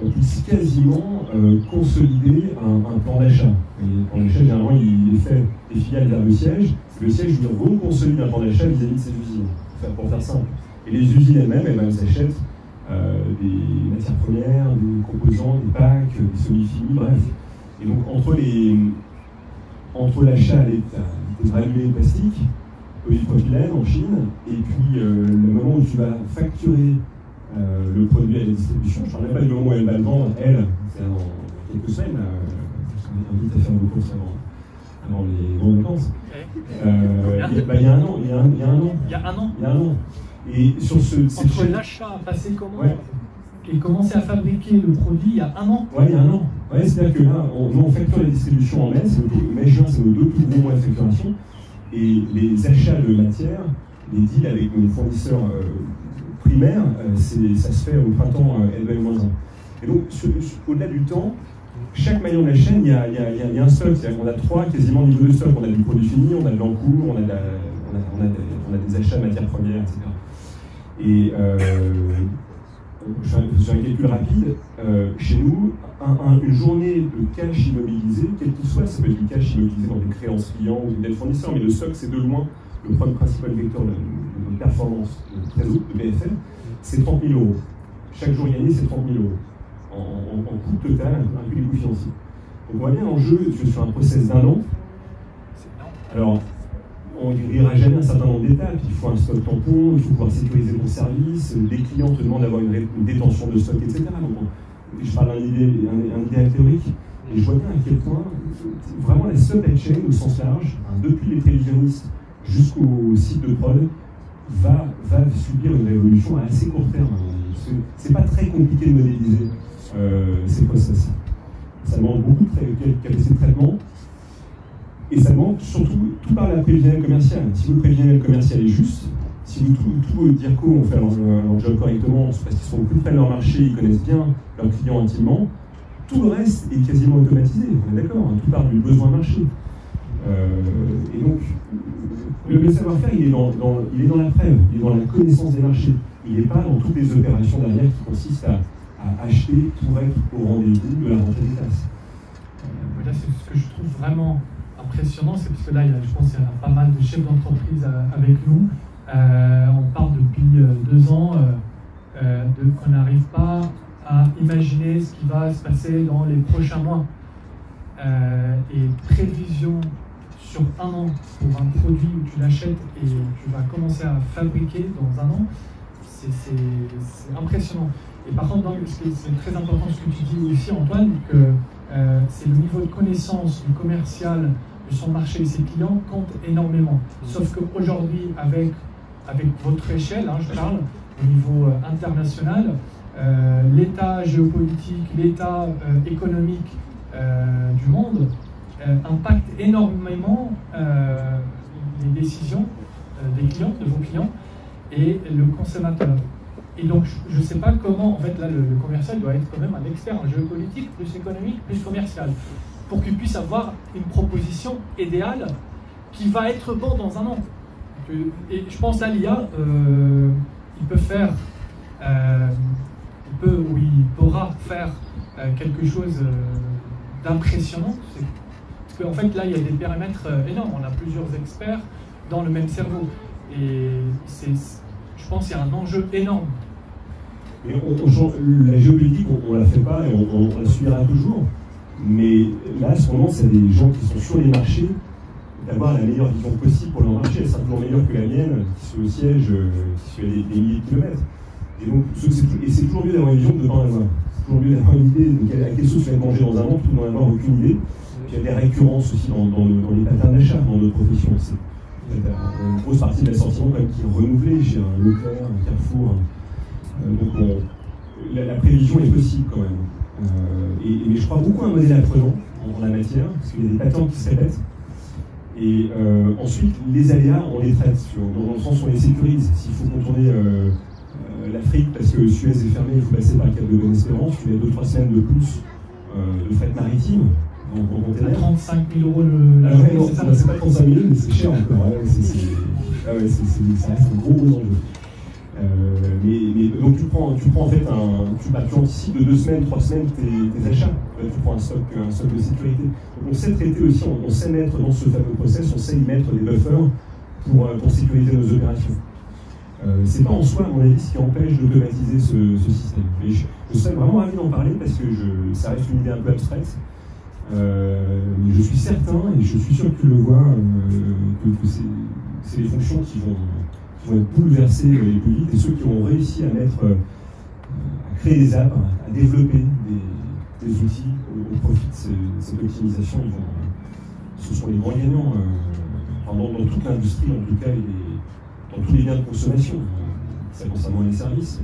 on puisse quasiment consolider un plan d'achat. Le plan d'achat, généralement, il est fait des filiales vers le siège lui reconsolide un plan d'achat vis-à-vis de ses usines, pour faire simple. Et les usines elles-mêmes s'achètent des matières premières, des composants, des packs, des semi-finis, bref. Et donc, entre l'achat des granulés plastiques, polypropylène en Chine, et puis le moment où tu vas facturer le produit à la distribution, je ne parle même pas du moment où elle va le vendre, c'est dans quelques semaines, je t'invite à faire vos courses avant les grandes vacances. Il y a un an. Il y a un an. Et sur entre l'achat, passer commande, et commencer à fabriquer le produit il y a un an. Ouais, il y a un an. Ouais, c'est-à-dire que là, on facture la distribution en mai, mai-juin, c'est nos 2 plus gros mois de facturation. Et les achats de matière, les deals avec nos fournisseurs primaires, ça se fait au printemps L2-1. Et donc, au-delà du temps, chaque maillon de la chaîne, il y a un stock. C'est-à-dire qu'on a 3 quasiment niveaux de stock. On a du produit fini, on a de l'encours, on a des achats de matières premières, etc. Et je fais un calcul rapide. Chez nous, une journée de cash immobilisé, quel qu'il soit, ça peut être du cash immobilisé dans des créances clients ou des fournisseurs, mais le stock, c'est de loin le principal vecteur de performance de réseau, de BFM, c'est 30 000 euros. Chaque jour gagné, c'est 30 000 euros. En coût total, inclus les coûts financiers. Donc on voit bien l'enjeu sur un process d'1 an. Alors, on n'ira jamais un certain nombre d'étapes. Il faut un stock tampon, il faut pouvoir sécuriser ton service, les clients te demandent d'avoir une détention de stock, etc. Donc je parle d'un idéal théorique, et je vois bien à quel point vraiment la supply chain au sens large, depuis les prévisionnistes jusqu'au site de prod, va subir une révolution à assez court terme. C'est pas très compliqué de modéliser ces process. Ça demande beaucoup de capacité de traitement. Et ça demande surtout tout par la prévisionnelle commerciale. Si votre prévisionnelle commerciale est juste, si tous vos DIRCO ont fait leur job correctement, parce qu'ils sont plus près de leur marché, ils connaissent bien leurs clients intimement, tout le reste est quasiment automatisé, on est d'accord, tout part du besoin marché. Et donc, le savoir-faire, il est dans la preuve, il est dans la connaissance des marchés. Il n'est pas dans toutes les opérations derrière qui consistent à acheter pour être au rendez-vous de la rentrée des classes. Là, c'est ce que je trouve vraiment impressionnant, c'est parce que là, je pense qu'il y a pas mal de chefs d'entreprise avec nous. On parle depuis 2 ans qu'on n'arrive pas à imaginer ce qui va se passer dans les prochains mois. Et prévision sur 1 an pour un produit où tu l'achètes et tu vas commencer à fabriquer dans 1 an, c'est impressionnant. Et par contre, c'est très important ce que tu dis aussi, Antoine, que c'est le niveau de connaissance du commercial de son marché et ses clients compte énormément. Sauf qu'aujourd'hui, avec votre échelle, je parle au niveau international, l'état géopolitique, l'état économique du monde impacte énormément les décisions des clients, de vos clients, et le consommateur. Et donc, je ne sais pas comment, en fait, là, le commercial doit être quand même un expert en géopolitique, plus économique, plus commercial, pour qu'il puisse avoir une proposition idéale qui va être bonne dans un an. Et je pense à l'IA, il peut faire, il pourra faire quelque chose d'impressionnant. Parce qu'en fait, là, il y a des périmètres énormes. On a plusieurs experts dans le même cerveau. Et je pense qu'il y a un enjeu énorme. Mais la géopolitique, on ne la fait pas et on la subira toujours. Mais là, à ce moment, c'est des gens qui sont sur les marchés d'avoir la meilleure vision possible pour leur marché. Elle sera toujours meilleure que la mienne, qui suis au siège, qui suis à des milliers de kilomètres. Et donc, c'est toujours mieux d'avoir une vision que de ne pas en avoir. C'est toujours mieux d'avoir une idée de à quelle sauce tu vas manger dans un an, plutôt que d'en avoir aucune idée. Puis il y a des récurrences aussi dans les patterns d'achat, dans notre profession. Il y a une grosse partie de l'assortiment quand même qui est renouvelée. J'ai un Leclerc, un Carrefour. Donc la prévision est possible quand même. Mais je crois beaucoup à un modèle apprenant en la matière, parce qu'il y a des patterns qui se répètent. Et ensuite, les aléas, on les traite, dans le sens où on les sécurise. S'il faut contourner l'Afrique parce que Suez est fermé, il faut passer par le cap de Bonne-Espérance, tu mets 2-3 semaines de plus de fret maritime. En container. 35 000 € Ah ouais, non, c'est pas 35 000, mais c'est cher encore. Ouais, ça reste un gros enjeu. Mais donc tu prends en fait tu anticipes de 2 semaines, 3 semaines tes achats. Tu prends un stock de sécurité. Donc on sait traiter aussi, on sait mettre dans ce fameux process, on sait y mettre des buffers pour sécuriser nos opérations. C'est pas en soi, à mon avis, ce qui empêche d'automatiser ce système. Mais je serais vraiment ravi d'en parler parce que ça reste une idée un peu abstraite. Mais je suis certain, et je suis sûr que tu le vois, que c'est les fonctions qui vont être bouleversées les plus vite, et ceux qui ont réussi à créer des apps, à développer des outils au profit de cette optimisation, ce sont les grands gagnants dans toute l'industrie, en tout cas, et dans tous les biens de consommation. Ça concerne moins les services.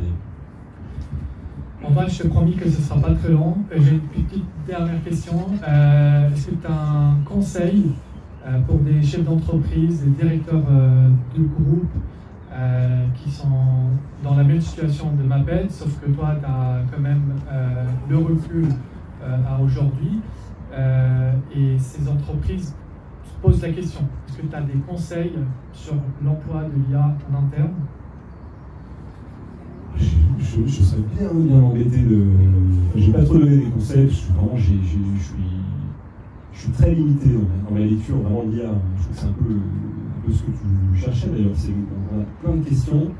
Antoine, je te promis que ce ne sera pas très long. J'ai une petite dernière question. Est-ce que tu as un conseil pour des chefs d'entreprise, des directeurs de groupe qui sont dans la même situation de Maped, sauf que toi, tu as quand même le recul à aujourd'hui, et ces entreprises se posent la question. Est-ce que tu as des conseils sur l'emploi de l'IA en interne? Je serais bien embêté de. Je vais pas trop donner des conseils, parce que vraiment, je suis très limité dans ma lecture, vraiment l'IA. Je trouve que c'est un peu ce que tu cherchais d'ailleurs. On a plein de questions.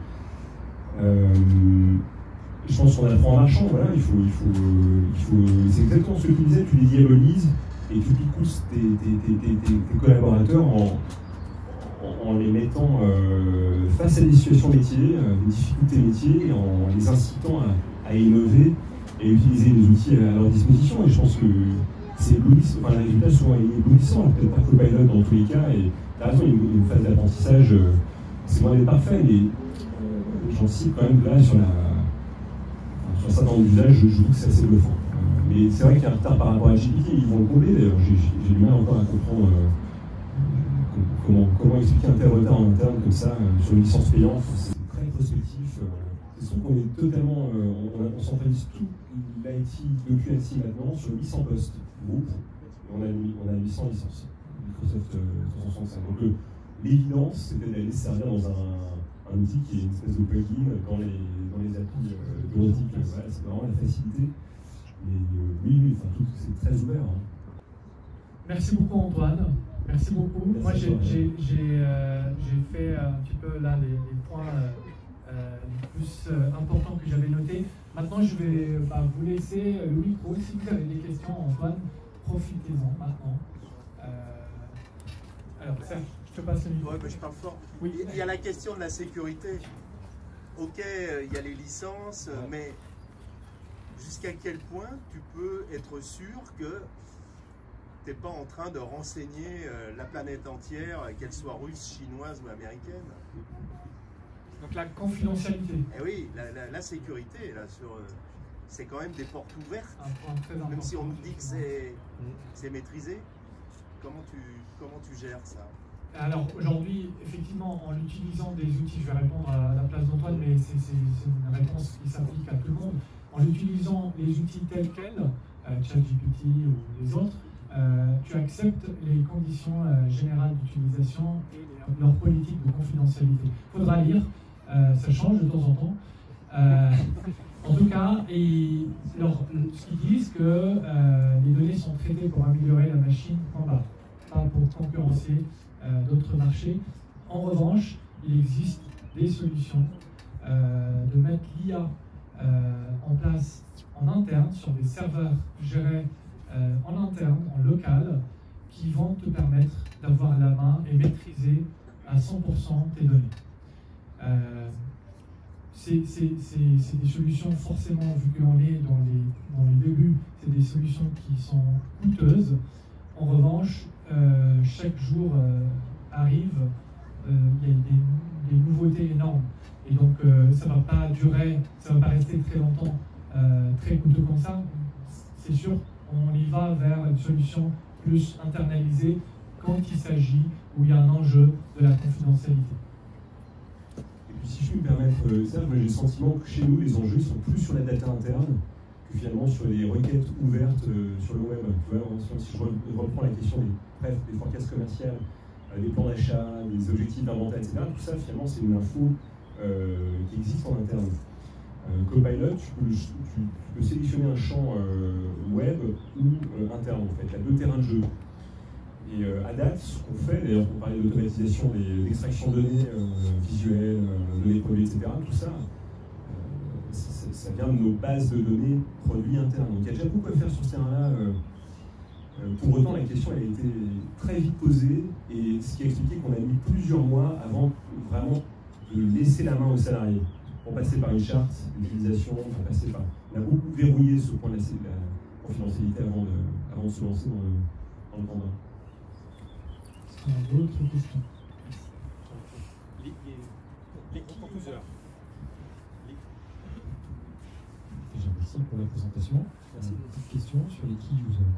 Je pense qu'on apprend en marchant, voilà. C'est exactement ce que tu disais, tu les diabolises et tu picousses tes collaborateurs en les mettant face à des situations métiers, des difficultés métiers, et en les incitant à innover et utiliser les outils à leur disposition. Et je pense que c'est éblouissant, le résultat souvent est éblouissant, peut-être pas Copilot dans tous les cas, et t'as raison, il y a une phase d'apprentissage, c'est loin d'être parfait, mais j'en cite quand même là sur ça dans l'usage, je trouve que c'est assez bluffant. Mais c'est vrai qu'il y a un retard par rapport à GPT, ils vont le combler d'ailleurs, j'ai du mal encore à comprendre comment expliquer un tel retard en interne comme ça sur une licence payante. C'est très prospectif. C'est sûr qu'on est totalement. On centralise tout l'IT depuis Annecy maintenant sur 800 postes groupe. Et on a 800 licences. Microsoft 365. Donc l'évidence, c'était d'aller se servir dans un outil qui est une espèce de plugin dans les applis bureautiques. Voilà, c'est vraiment la facilité. Mais oui, c'est très ouvert. Hein. Merci beaucoup Antoine. Merci beaucoup. Merci. Moi, j'ai fait un petit peu là les points les plus importants que j'avais notés. Maintenant, je vais vous laisser le micro. Si vous avez des questions, Antoine, profitez-en maintenant. Alors, Serge, je te passe le micro. Ouais, je parle fort. Oui. Il y a la question de la sécurité. Ok, il y a les licences, mais jusqu'à quel point tu peux être sûr que tu n'es pas en train de renseigner la planète entière, qu'elle soit russe, chinoise ou américaine? Donc la confidentialité. Eh oui, la sécurité, là, c'est quand même des portes ouvertes. Un point très important. Même si on nous dit que c'est maîtrisé, comment tu gères ça? Alors aujourd'hui, effectivement, en utilisant des outils, je vais répondre à la place d'Antoine, mais c'est une réponse qui s'applique à tout le monde. En utilisant les outils tels quels, ChatGPT ou les autres, tu acceptes les conditions générales d'utilisation et leur politique de confidentialité. Il faudra lire, ça change de temps en temps. En tout cas, ce qu'ils disent que les données sont traitées pour améliorer la machine, pas pour concurrencer d'autres marchés. En revanche, il existe des solutions de mettre l'IA en place en interne sur des serveurs gérés en interne, en local, qui vont te permettre d'avoir la main et maîtriser à 100% tes données. C'est des solutions, forcément, vu qu'on est dans les débuts, c'est des solutions qui sont coûteuses. En revanche, chaque jour arrive, il y a des nouveautés énormes. Et donc, ça ne va pas durer, ça ne va pas rester très longtemps, très coûteux comme ça. C'est sûr, on y va vers une solution plus internalisée quand il s'agit, où il y a un enjeu de la confidentialité. Et puis si je peux me permettre, Serge, j'ai le sentiment que chez nous, les enjeux sont plus sur la data interne que finalement sur les requêtes ouvertes sur le web. Tu vois, si je reprends la question des forecasts commerciales, des plans d'achat, des objectifs d'inventaire, etc., tout ça, finalement, c'est une info qui existe en interne. Copilot, tu peux sélectionner un champ web ou interne, en fait. Il y a deux terrains de jeu. Et à date, ce qu'on fait, d'ailleurs, on parlait d'automatisation d'extraction de données visuelles, données produits, etc., tout ça, ça vient de nos bases de données produits internes. Donc il y a déjà beaucoup à faire sur ce terrain-là. Pour autant, la question elle a été très vite posée, et ce qui a expliqué qu'on a mis plusieurs mois avant vraiment de laisser la main aux salariés. Pour passer par une charte d'utilisation, on a beaucoup verrouillé ce point de la confidentialité avant de se lancer dans le combat. Est-ce qu'il y a d'autres questions? Les key users. Déjà, merci pour la présentation. Petite question sur les key users.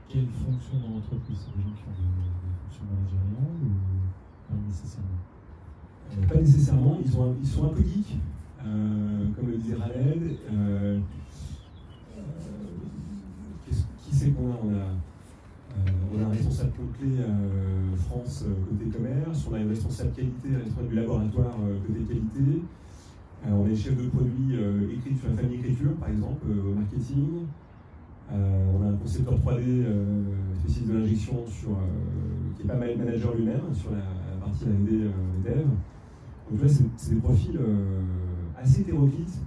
Quelles fonctions dans l'entreprise? C'est des gens qui ont des fonctions managériales ou pas nécessairement? Pas nécessairement, ils sont un peu geeks, comme le disait Raled. Qui c'est qu'on a? On a un responsable clé France côté commerce, on a une responsable qualité, un responsable du laboratoire côté qualité, on est chef de produit écrit sur la famille écriture, par exemple, au marketing. On a un concepteur 3D spécialiste de l'injection qui est pas mal manager lui-même sur la partie R&D dev. Donc là, c'est des profils assez hétéroclites.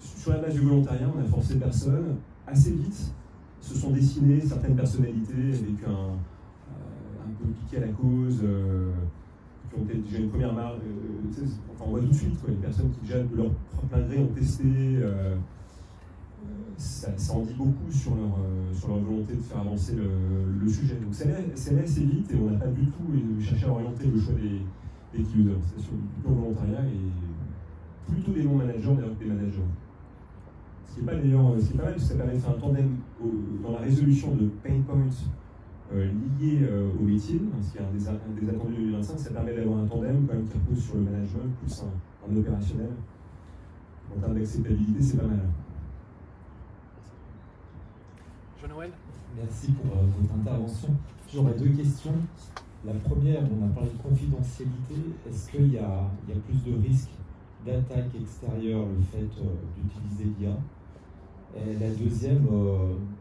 Sur la base du volontariat, on a forcé personne. Assez vite, se sont dessinées certaines personnalités avec un peu piqué à la cause, qui ont peut-être déjà une première marque. On voit tout de suite les personnes qui déjà de leur plein gré ont testé. Ça en dit beaucoup sur leur volonté de faire avancer le sujet. Donc c'est allé assez vite et on n'a pas du tout cherché à orienter le choix des key users. C'est sur du pur volontariat et plutôt des non-managers d'ailleurs que des managers. Ce qui est pas mal, parce que ça permet de faire un tandem dans la résolution de pain points liés au métier, ce qui est un des attendus de 2025, ça permet d'avoir un tandem quand même qui repose sur le management plus un opérationnel. En termes d'acceptabilité, c'est pas mal. Jean-Noël ? Merci pour votre intervention. J'aurais deux questions. La première, on a parlé de confidentialité. Est-ce qu'il y a plus de risques d'attaque extérieure le fait d'utiliser l'IA? Et la deuxième,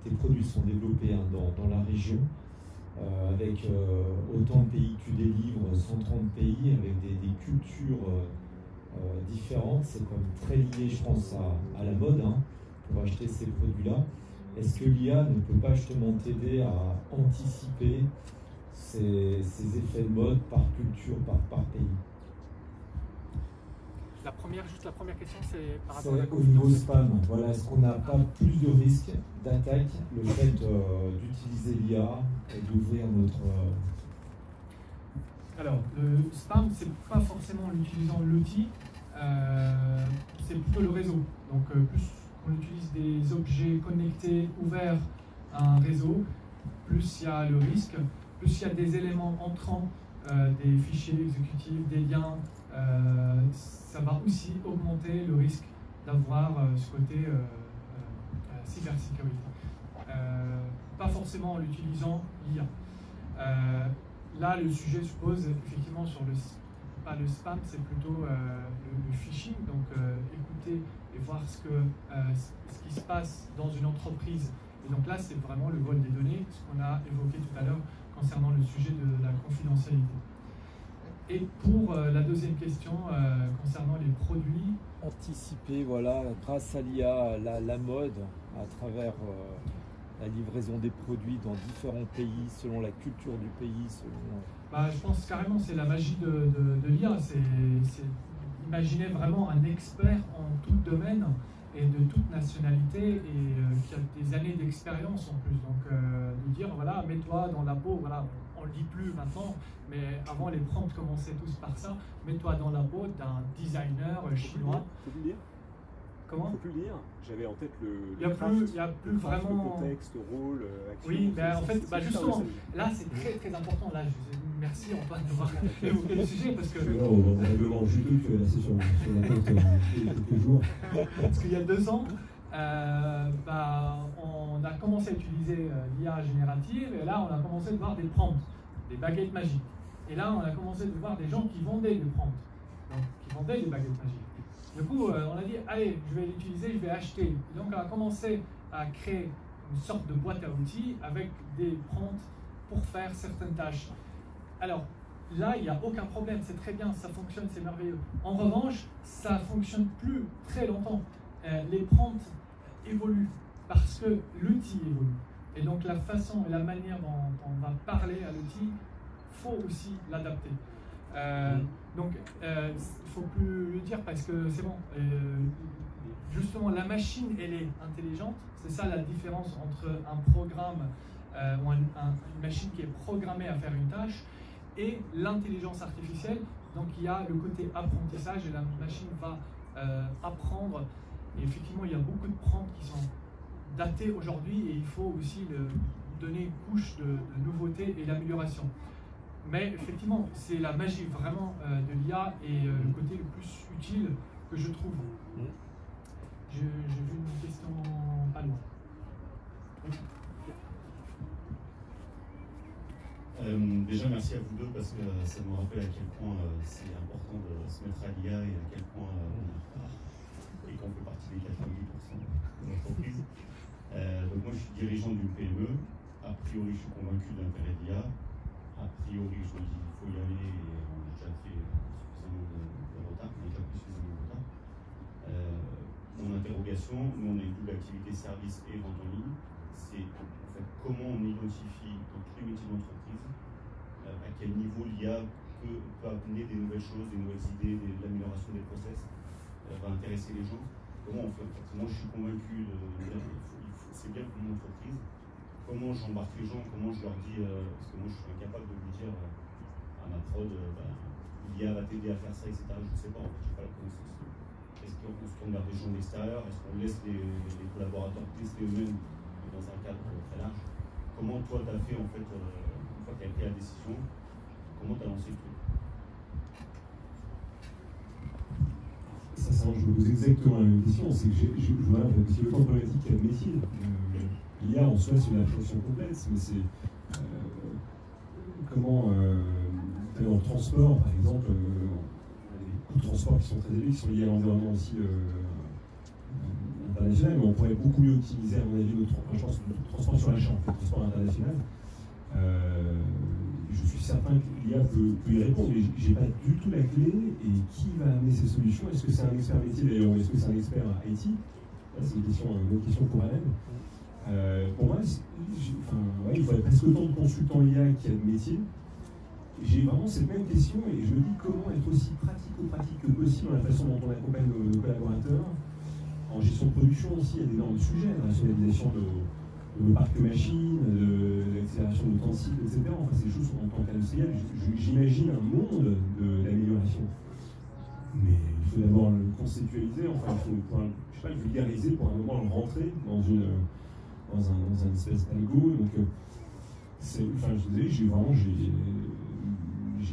tes produits sont développés dans la région, avec autant de pays que tu délivres, 130 pays, avec des cultures différentes. C'est quand même très lié, je pense, à la mode pour acheter ces produits-là. Est-ce que l'IA ne peut pas justement t'aider à anticiper ces effets de mode par culture, par pays? La première question, c'est par rapport C'est à la au niveau confidentialité. spam. Voilà, est-ce qu'on n'a pas plus de risques d'attaque le fait d'utiliser l'IA et d'ouvrir notre... Alors, le spam, c'est pas forcément en utilisant l'outil, c'est plutôt le réseau. Donc, plus on utilise des objets connectés ouverts à un réseau, plus il y a le risque, plus il y a des éléments entrants, des fichiers exécutifs, des liens, ça va aussi augmenter le risque d'avoir ce côté cybersécurité. Pas forcément en l'utilisant l'IA. Là, le sujet se pose effectivement sur pas le spam, c'est plutôt le phishing, donc écouter et voir ce qui se passe dans une entreprise. Et donc là, c'est vraiment le vol des données, ce qu'on a évoqué tout à l'heure concernant le sujet de la confidentialité. Et pour la deuxième question, concernant les produits... Anticiper, voilà, grâce à l'IA, la mode, à travers la livraison des produits dans différents pays, selon la culture du pays, selon... je pense carrément c'est la magie de l'IA, c'est imaginer vraiment un expert en tout domaine et de toute nationalité et qui a des années d'expérience en plus. Donc de dire, voilà, mets-toi dans la peau, voilà, on ne le dit plus maintenant, mais avant les prompts commençaient tous par ça, mets-toi dans la peau d'un designer chinois. Faut plus le dire. Comment ? Faut plus le dire. J'avais en tête le il y a plus vraiment... le contexte, rôle, action. Oui, mais en fait, justement, là c'est très très important. Là, merci Antoine d'avoir évoqué le sujet parce que... On a règlement juteux que là c'est sur la compte quelques jours. Parce qu'il y a 2 ans, on a commencé à utiliser l'IA générative et là on a commencé à voir des prompts, des baguettes magiques. Et là on a commencé à voir des gens qui vendaient des prompts, donc qui vendaient des baguettes magiques. Du coup, on a dit, allez, je vais l'utiliser, je vais acheter. Et donc on a commencé à créer une sorte de boîte à outils avec des prompts pour faire certaines tâches. Alors, là, il n'y a aucun problème, c'est très bien, ça fonctionne, c'est merveilleux. En revanche, ça ne fonctionne plus très longtemps. Les prompts évoluent parce que l'outil évolue. Et donc, la façon et la manière dont on va parler à l'outil, il faut aussi l'adapter. Donc, il ne faut plus le dire parce que c'est bon. Justement, la machine, elle est intelligente. C'est ça la différence entre un programme ou une machine qui est programmée à faire une tâche et l'intelligence artificielle. Donc il y a le côté apprentissage et la machine va apprendre. Et effectivement, il y a beaucoup de prompts qui sont datés aujourd'hui et il faut aussi donner une couche de nouveauté et d'amélioration. Mais effectivement, c'est la magie vraiment de l'IA et le côté le plus utile que je trouve. J'ai vu une question pas loin. Déjà, merci à vous deux parce que ça nous rappelle à quel point c'est important de se mettre à l'IA et à quel point on est en retard et qu'on fait partie des 90% de l'entreprise. Donc moi, je suis dirigeant d'une PME. A priori, je suis convaincu de l'intérêt de l'IA. A priori, je me dis qu'il faut y aller et on a déjà fait suffisamment de retard. On a déjà pris suffisamment de retard. Mon interrogation, nous on a une double activité service et vente en ligne, c'est en fait comment on identifie dans tous les métiers d'entreprise à quel niveau l'IA peut amener des nouvelles choses, des nouvelles idées, de l'amélioration des process, va intéresser les gens. Comment on fait en fait? Moi je suis convaincu c'est bien pour mon entreprise. Comment j'embarque les gens, comment je leur dis, parce que moi je suis incapable de lui dire à ma prod, l'IA va t'aider à faire ça, etc. Je ne sais pas, en fait, je n'ai pas la connaissance. Est-ce qu'on se tourne vers des gens de l'extérieur? Est-ce qu'on laisse les collaborateurs tester eux-mêmes dans un cadre très large? Comment toi tu as fait en fait, une fois que tu as pris la décision, comment tu as lancé le truc? Sincèrement, je me pose exactement la même question. C'est que voilà, c'est autant de problématiques qu'il y a de métier. L'IA en soi, c'est une application complexe, mais c'est comment, dans le transport, par exemple, on a des coûts de transport qui sont très élevés, qui sont liés à l'environnement aussi international, mais on pourrait beaucoup mieux optimiser, à mon avis, notre transport sur la chambre, le transport international. Je suis certain que l'IA peut y répondre, mais je n'ai pas du tout la clé. Et qui va amener ces solutions? Est-ce que c'est un expert métier d'ailleurs, ou est-ce que c'est un expert IT? C'est une bonne question pour elle. Pour moi, il faudrait presque autant de consultants IA qu'il y a de métiers. J'ai vraiment cette même question et je me dis comment être aussi pratico-pratique que possible dans la façon dont on accompagne nos collaborateurs. En gestion de production aussi, il y a d'énormes sujets, la rationalisation de nos parcs machines, de l'accélération de temps de cycle, etc. Enfin, c'est des choses en tant qu'industriel, j'imagine un monde d'amélioration. Mais il faut d'abord le conceptualiser, enfin, il faut pouvoir, je sais pas, le vulgariser pour un moment le rentrer dans un espèce d'algo. Donc, enfin, je disais, j'ai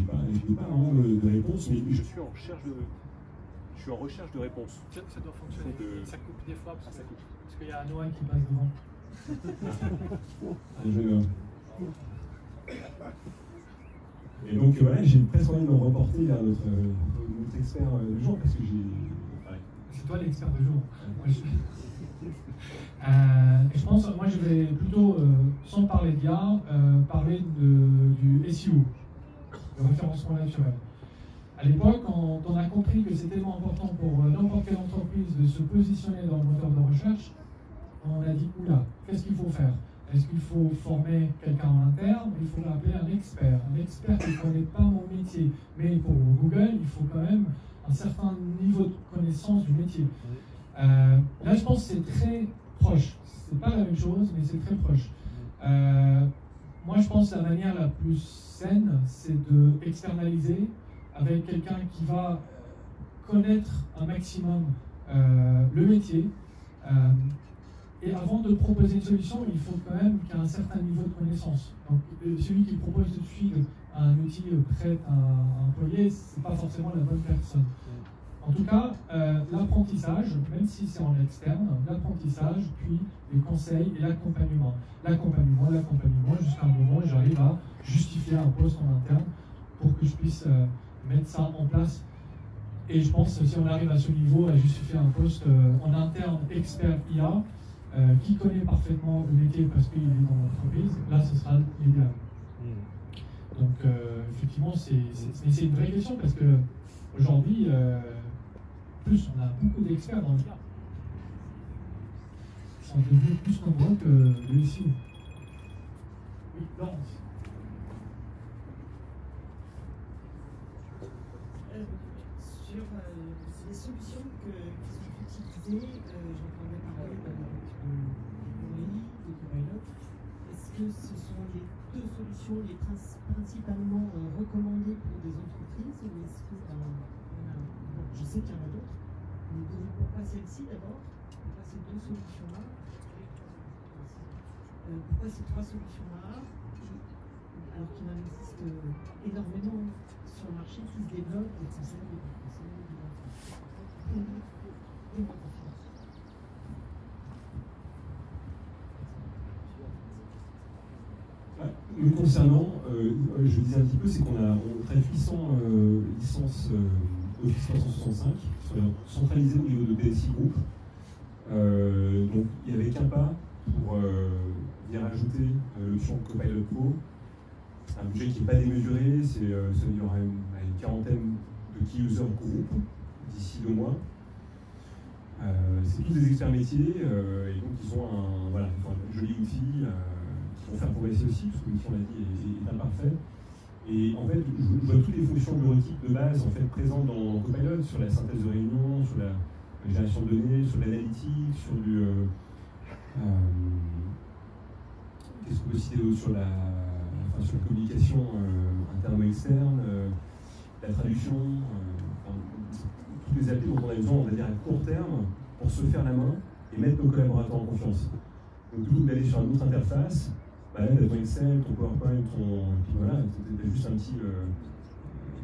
pas vraiment de réponse, mais je suis en recherche de réponse. Ça doit fonctionner. Ça coupe des fois parce qu'il y a Noah qui passe devant. Et donc voilà, j'ai presque envie de me reporter vers notre expert du jour parce que j'ai. C'est toi l'expert du jour. Et je pense, moi je vais plutôt, sans parler d'IA, parler du SEO, le référencement naturel. À l'époque, quand on a compris que c'était tellement important pour n'importe quelle entreprise de se positionner dans le moteur de recherche, on a dit, oula, qu'est-ce qu'il faut faire? Est-ce qu'il faut former quelqu'un en interne? Il faut appeler un expert qui ne connaît pas mon métier. Mais pour Google, il faut quand même un certain niveau de connaissance du métier. Là, je pense que c'est très proche. C'est pas la même chose, mais c'est très proche. Moi, je pense que la manière la plus saine, c'est de externaliser avec quelqu'un qui va connaître un maximum le métier. Et avant de proposer une solution, il faut quand même qu'il y ait un certain niveau de connaissance. Donc, celui qui propose tout de suite un outil prêt à employer, ce n'est pas forcément la bonne personne. En tout cas, l'apprentissage, même si c'est en externe, l'apprentissage, puis les conseils et l'accompagnement. L'accompagnement, jusqu'à un moment où j'arrive à justifier un poste en interne pour que je puisse mettre ça en place. Et je pense que si on arrive à ce niveau, à justifier un poste en interne expert IA, qui connaît parfaitement le métier parce qu'il est dans l'entreprise, là ce sera l'idéal. Donc effectivement, c'est une vraie question parce que aujourd'hui, plus on a beaucoup d'experts dans le cas. Ils sont devenus plus nombreux que le SEO. Oui, Laurence. Sur les solutions qui sont utilisées, j'entendais parler de Copilot. Est-ce que ce sont les deux solutions les principalement recommandées pour des entreprises ou est-ce que je sais qu'il y en a d'autres, mais pourquoi celle-ci d'abord? Pourquoi ces deux solutions-là? Pourquoi ces trois solutions-là, alors qu'il en existe énormément sur le marché qui se développent, des conseils, des Nous concernant, je disais un petit peu, c'est qu'on a traite 800 licences Office 365 qui sont centralisées au niveau de PSI Group. Donc il n'y avait qu'un pas pour y rajouter l'option Copilot Pro. C'est un budget qui n'est pas démesuré, il y aura une quarantaine de key users groupe d'ici 2 mois. C'est tous des experts métiers et donc ils ont un joli outil qui vont faire progresser aussi, parce que l'outil, on l'a dit, est imparfait. Et en fait, je vois toutes les fonctions bureautiques de base en fait, présentes dans Copilot, sur la synthèse de réunion, sur la génération de données, sur l'analytique, sur du... qu'est-ce qu'on peut citer d'autre sur la communication interne ou externe, la traduction, toutes les applis dont on a besoin, on va dire à court terme, pour se faire la main et mettre nos collaborateurs en confiance. Donc plutôt que d'aller sur une autre interface, là, tu as ton Excel, ton PowerPoint, puis voilà, tu as juste un petit...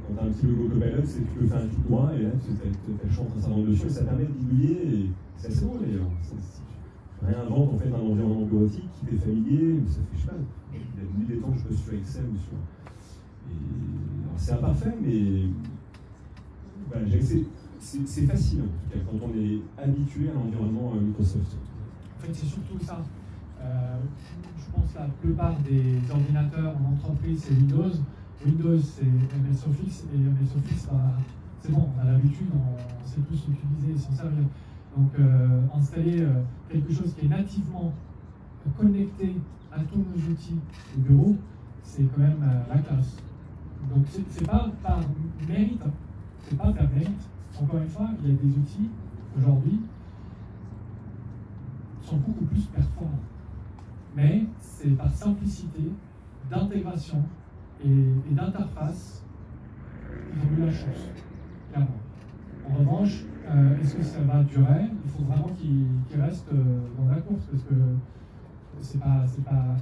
quand tu as un petit logo Copilot, c'est que tu peux faire un clic droit et là, tu as le champ un certain nombre de choses, et ça permet de bidouiller, et c'est assez drôle d'ailleurs. Réinvente en fait un environnement bureautique qui t'est familier, mais ça fait, je sais pas, il y a 1000 temps que je bosse sur Excel ou sur... C'est imparfait, mais voilà, c'est facile en tout cas quand on est habitué à l'environnement Microsoft. En fait, c'est surtout ça. Je pense que la plupart des ordinateurs en entreprise, c'est Windows. Windows, c'est MS Office, et MS Office, c'est bon, on a l'habitude, on sait plus l'utiliser et s'en servir. Donc, installer quelque chose qui est nativement connecté à tous nos outils de bureau, c'est quand même la classe. Donc, c'est pas par mérite, c'est pas par mérite. Encore une fois, il y a des outils aujourd'hui qui sont beaucoup plus performants. Mais c'est par simplicité d'intégration et d'interface qu'ils ont eu la chance, clairement. En revanche, est-ce que ça va durer? Il faut vraiment qu'ils restent dans la course, parce que c'est pas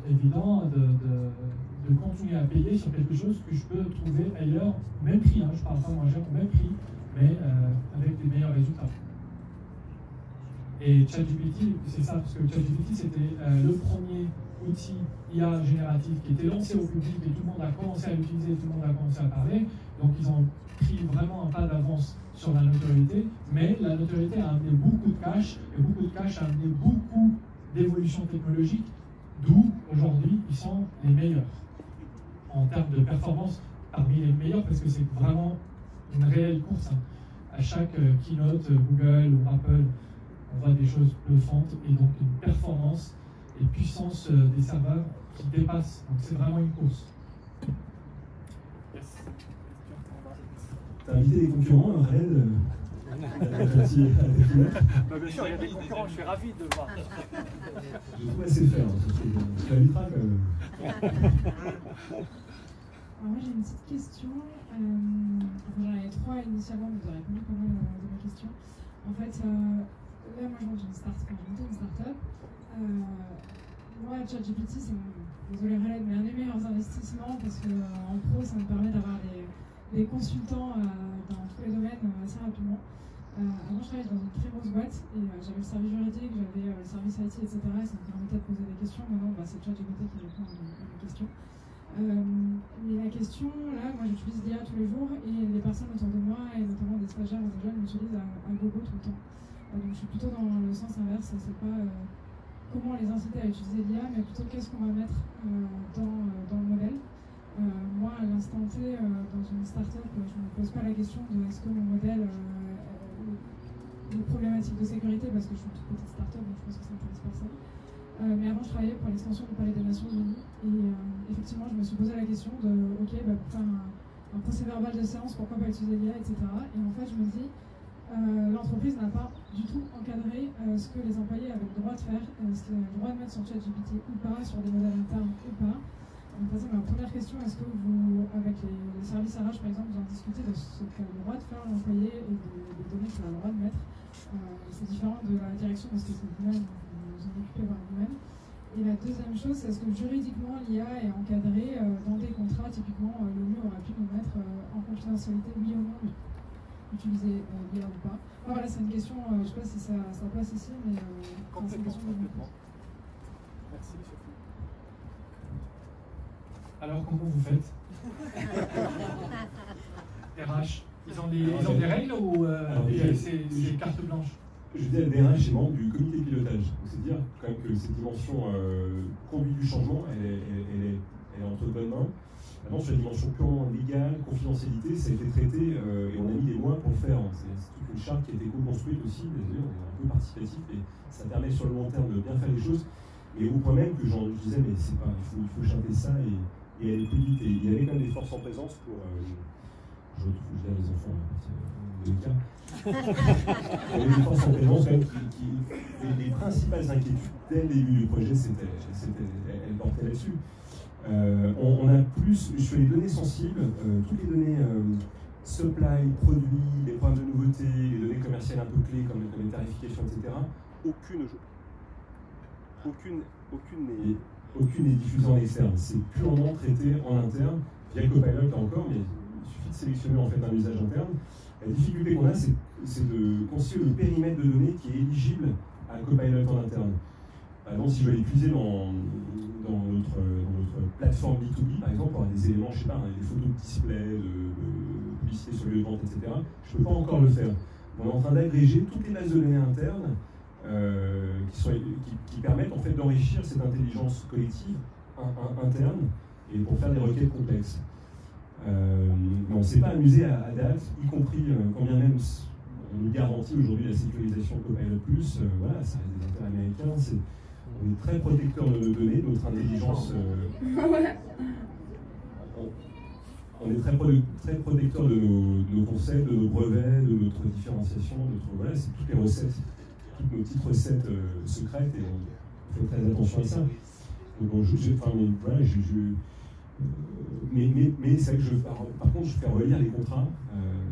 évident de continuer à payer sur quelque chose que je peux trouver ailleurs, au même prix, hein, je parle pas moins cher, au même prix, mais avec des meilleurs résultats. Et ChatGPT, c'est ça, parce que ChatGPT c'était le premier outil IA génératif qui était lancé au public et tout le monde a commencé à l'utiliser, tout le monde a commencé à parler, donc ils ont pris vraiment un pas d'avance sur la notoriété, mais la notoriété a amené beaucoup de cash, et beaucoup de cash a amené beaucoup d'évolution technologique, d'où aujourd'hui ils sont les meilleurs en termes de performance, parmi les meilleurs, parce que c'est vraiment une réelle course. Hein. À chaque keynote, Google ou Apple, on voit des choses bluffantes, et donc une performance et puissance des serveurs qui dépassent. Donc c'est vraiment une course. Yes. T'as invité des concurrents, Red Bien sûr, il y a des concurrents, je suis ravi de le voir. Je trouve assez faire, tu t'inviteras quand même. Alors moi j'ai une petite question, j'en avais 3 initialement, mais vous avez répondu quand même à ma question. En fait, là moi je monte une start-up. Moi ChatGPT c'est désolé Red, mais un des meilleurs investissements parce qu'en pro ça me permet d'avoir des consultants dans tous les domaines assez rapidement. Avant je travaillais dans une très grosse boîte et j'avais le service juridique, j'avais le service IT, etc. Et ça me permettait de poser des questions. Maintenant c'est ChatGPT qui répond à mes questions. Mais la question, là, moi j'utilise l'IA tous les jours et les personnes autour de moi, et notamment des stagiaires ou des jeunes, l'utilisent à gogo tout le temps. Donc je suis plutôt dans le sens inverse, c'est pas comment les inciter à utiliser l'IA, mais plutôt qu'est-ce qu'on va mettre dans le modèle. Moi, à l'instant T, dans une start-up, je ne me pose pas la question de est-ce que mon modèle est problématique de sécurité, parce que je suis une toute petite start-up, donc je pense que ça n'intéresse personne. Mais avant, je travaillais pour l'extension du Palais des Nations Unies, et effectivement, je me suis posé la question de, ok, pour faire un procès-verbal de séance, pourquoi pas utiliser l'IA, etc. Et en fait, je me dis, l'entreprise n'a pas du tout encadré ce que les employés avaient le droit de faire, ce qu'ils avaient le droit de mettre sur ChatGPT ou pas, sur des modèles internes ou pas. Donc, ça, c'est ma première question. Est-ce que vous, avec les services RH par exemple, vous en discutez de ce qu'a le droit de faire l'employé et des données qu'il a le droit de mettre? C'est différent de la direction parce que c'est vous-même, vous en occupez par vous-même. Et la deuxième chose, c'est est-ce que juridiquement l'IA est encadrée dans des contrats? Typiquement, l'ONU aurait pu nous mettre en confidentialité, oui ou non, utiliser l'IA ou pas. Voilà, c'est une question, je ne sais pas si ça passe ici, mais c'est une question de complètement. Merci, Sophie. Alors, comment vous faites? RH, ils ont des règles ou c'est carte blanche? Je dis à la DRH, c'est membre du comité de pilotage. C'est dire quand même que cette dimension conduite du changement, elle est entre de bonnes mains. Maintenant, sur la dimension purement légale, confidentialité, ça a été traité et on a mis des mois pour le faire. C'est toute une charte qui a été co-construite aussi. Désolé, on est un peu participatif et ça permet sur le long terme de bien faire les choses. Mais au point même que je disais, mais c'est pas, il faut chanter ça et aller plus vite. Et il y avait quand même des forces en présence pour. Je retrouve les enfants de l'ECA. Il y avait des forces en présence quand même les principales inquiétudes dès le début du projet, elles portaient là-dessus. On a plus, sur les données sensibles, toutes les données supply, produits, les problèmes de nouveauté, les données commerciales un peu clés comme les tarifications, etc. Aucune n'est diffusée en externe. C'est purement traité en interne, via Copilot là encore, mais il suffit de sélectionner en fait un usage interne. La difficulté qu'on a, c'est de constituer le périmètre de données qui est éligible à Copilot en interne. Par exemple, si je veux aller puiser dans notre plateforme B2B, par exemple, pour avoir des éléments, je sais pas, des photos de display, de publicité sur le lieu de vente, etc., je ne peux pas encore le faire. On est en train d'agréger toutes les bases de données internes qui permettent en fait d'enrichir cette intelligence collective interne et pour faire des requêtes complexes. Mais on ne s'est pas amusé à date, y compris quand bien même on nous garantit aujourd'hui la sécurisation de Copilot+, voilà, ça reste des intérêts américains, on est très protecteur de nos données, de notre intelligence. On est très protecteur de nos concepts, de nos brevets, de notre différenciation, voilà, c'est toutes les recettes, toutes nos petites recettes secrètes et on fait très attention à ça. Donc, mais c'est vrai que par contre, je fais relire les contrats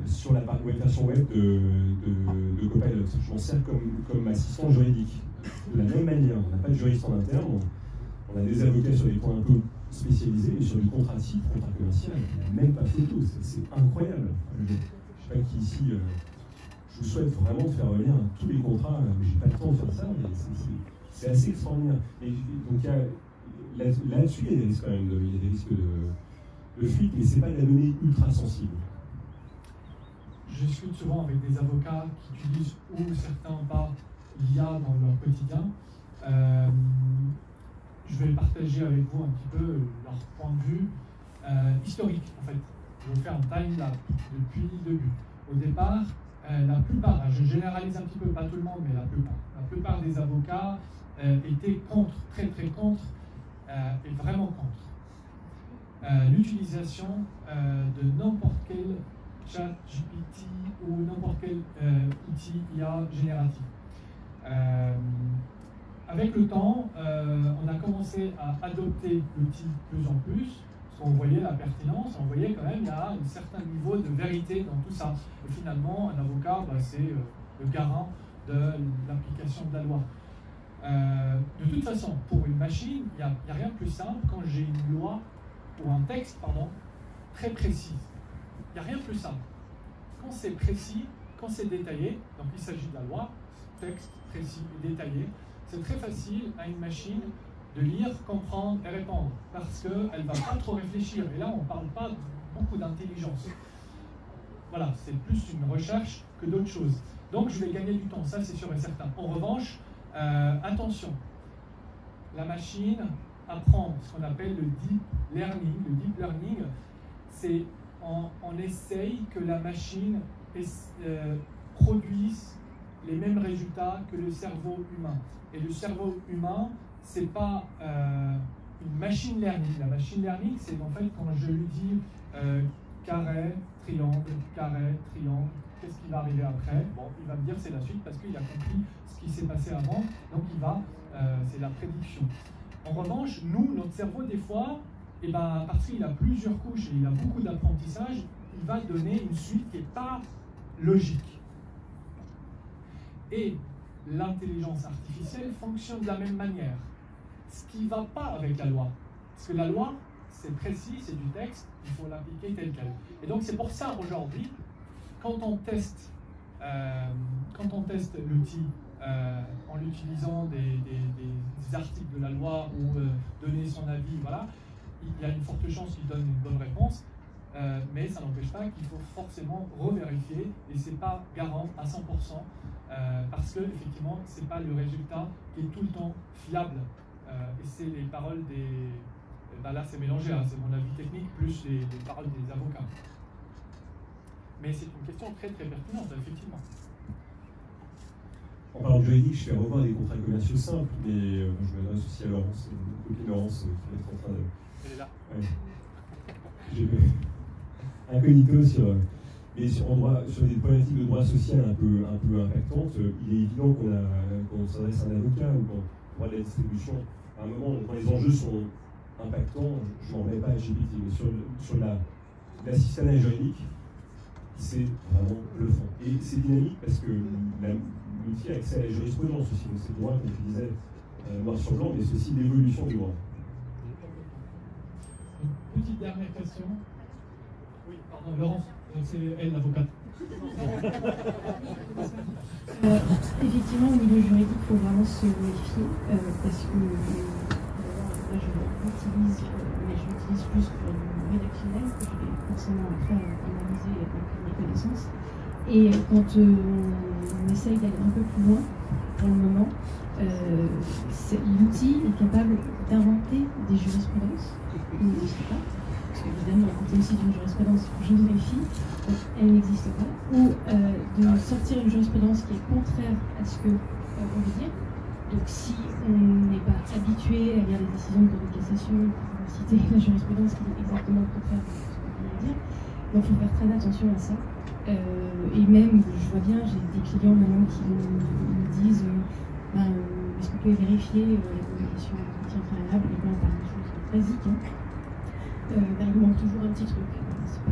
sur la version web de Copilot. Je m'en sers comme assistant juridique. De la même manière, on n'a pas de juriste en interne, On a des avocats sur des points un peu spécialisés, mais sur du contrat type, contrat commercial, il n'y a même pas photo. C'est incroyable. Je ne sais pas qui ici, je vous souhaite vraiment de faire revenir tous les contrats, mais j'ai pas le temps de faire ça, mais c'est assez extraordinaire. Et donc là-dessus, il y a des risques quand même, il y a des risques de fuite, mais c'est pas de la donnée ultra sensible. Je discute souvent avec des avocats qui utilisent ou certains pas l'IA dans leur quotidien. Je vais partager avec vous un petit peu leur point de vue historique, en fait. Je vais faire un time-lapse depuis le début. Au départ, la plupart, je généralise un petit peu, pas tout le monde, mais la plupart des avocats étaient contre, très très contre, et vraiment contre l'utilisation de n'importe quel chat GPT ou n'importe quel outil IA génératif. Avec le temps, on a commencé à adopter l'outil de plus en plus, parce qu'on voyait la pertinence, on voyait quand même qu'il y a un certain niveau de vérité dans tout ça. Et finalement, un avocat, c'est le garant de l'application de la loi. De toute façon, pour une machine, il n'y a rien de plus simple quand j'ai une loi, ou un texte, pardon, très précis. Il n'y a rien de plus simple. Quand c'est précis, quand c'est détaillé, donc il s'agit de la loi, texte précis et détaillé, c'est très facile à une machine de lire, comprendre et répondre, parce qu'elle ne va pas trop réfléchir. Et là, on ne parle pas beaucoup d'intelligence. Voilà, c'est plus une recherche que d'autres choses. Donc, je vais gagner du temps, ça c'est sûr et certain. En revanche, attention, la machine apprend ce qu'on appelle le deep learning. Le deep learning, c'est on essaye que la machine produise les mêmes résultats que le cerveau humain. Et le cerveau humain, c'est pas une machine learning. La machine learning, c'est en fait quand je lui dis carré, triangle, qu'est-ce qui va arriver après? Bon, il va me dire c'est la suite parce qu'il a compris ce qui s'est passé avant, donc c'est la prédiction. En revanche, nous, notre cerveau, des fois, parce qu'il a plusieurs couches et il a beaucoup d'apprentissage, il va donner une suite qui n'est pas logique. Et l'intelligence artificielle fonctionne de la même manière. Ce qui ne va pas avec la loi. Parce que la loi, c'est précis, c'est du texte, il faut l'appliquer tel quel. Et donc c'est pour ça aujourd'hui, quand on teste l'outil en utilisant des articles de la loi ou donner son avis, voilà, il y a une forte chance qu'il donne une bonne réponse. Mais ça n'empêche pas qu'il faut forcément revérifier et c'est pas garant à 100% parce que effectivement c'est pas le résultat qui est tout le temps fiable et c'est les paroles des là c'est mélangé, hein, c'est mon avis technique plus les paroles des avocats. Mais c'est une question très très pertinente effectivement. En parlant de juridique, je fais revoir des contrats commerciaux simples, mais je m'adresse aussi à Laurence, une copine Laurence qui est en train de. Elle est là. Ouais. J'ai incognito sur des problématiques de droit social un peu impactantes. Il est évident qu'on s'adresse à un avocat ou qu'on voit de la distribution. À un moment, quand les enjeux sont impactants, je m'en remets pas à GPT, mais sur l'assistanat juridique, c'est vraiment le fond. Et c'est dynamique parce que l'outil a accès à la jurisprudence aussi. Donc c'est le droit, comme tu disais, noir sur blanc, mais c'est aussi l'évolution du droit. Une petite dernière question. Oui, pardon, Laurence, c'est elle l'avocate. Effectivement, au niveau juridique, il faut vraiment se méfier parce que là, je l'utilise plus pour une rédactionnelle que je vais forcément après analyser avec mes connaissances. Et quand on essaye d'aller un peu plus loin, pour le moment, l'outil est capable d'inventer des jurisprudences qui n'existent pas. Parce qu'évidemment, quand il y a aussi d'une jurisprudence, je vérifie, elle n'existe pas, ou de sortir une jurisprudence qui est contraire à ce que on veut dire. Donc si on n'est pas habitué à lire les décisions de cour de cassation, pour citer la jurisprudence qui est exactement contraire à ce qu'on vient de dire, donc il faut faire très attention à ça. Et même, je vois bien, j'ai des clients maintenant qui me disent est-ce que vous pouvez vérifier la communication d'entretien préalable, et là on parle de choses basiques, hein. Il manque toujours un petit truc. C'est pas,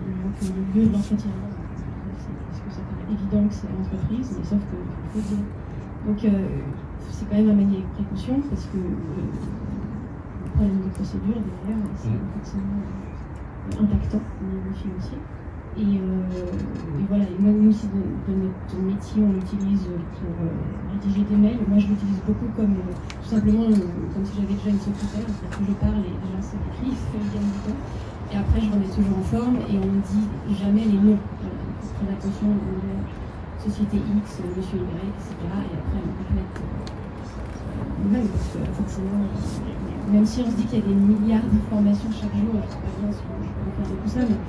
il manque le lieu de l'entretien. Parce que ça paraît évident que c'est l'entreprise, mais sauf qu'il faut dire. Donc, c'est quand même à manier avec précaution parce que le problème des procédures derrière, c'est forcément impactant au niveau financier. Et voilà, et moi, nous aussi, de notre métier, on l'utilise pour rédiger des mails. Moi, je l'utilise beaucoup comme, tout simplement, comme si j'avais déjà une secrétaire, c'est-à-dire que je parle et déjà c'est écrit, ça vient du temps. Et après, je remets toujours en forme et on ne dit jamais les noms. Voilà, il faut faire attention, on dit Société X, Monsieur Y, etc. Et après, on complète nous-mêmes, parce que forcément, même si on se dit qu'il y a des milliards d'informations chaque jour, je ne sais pas bien ce que je peux faire de tout ça, mais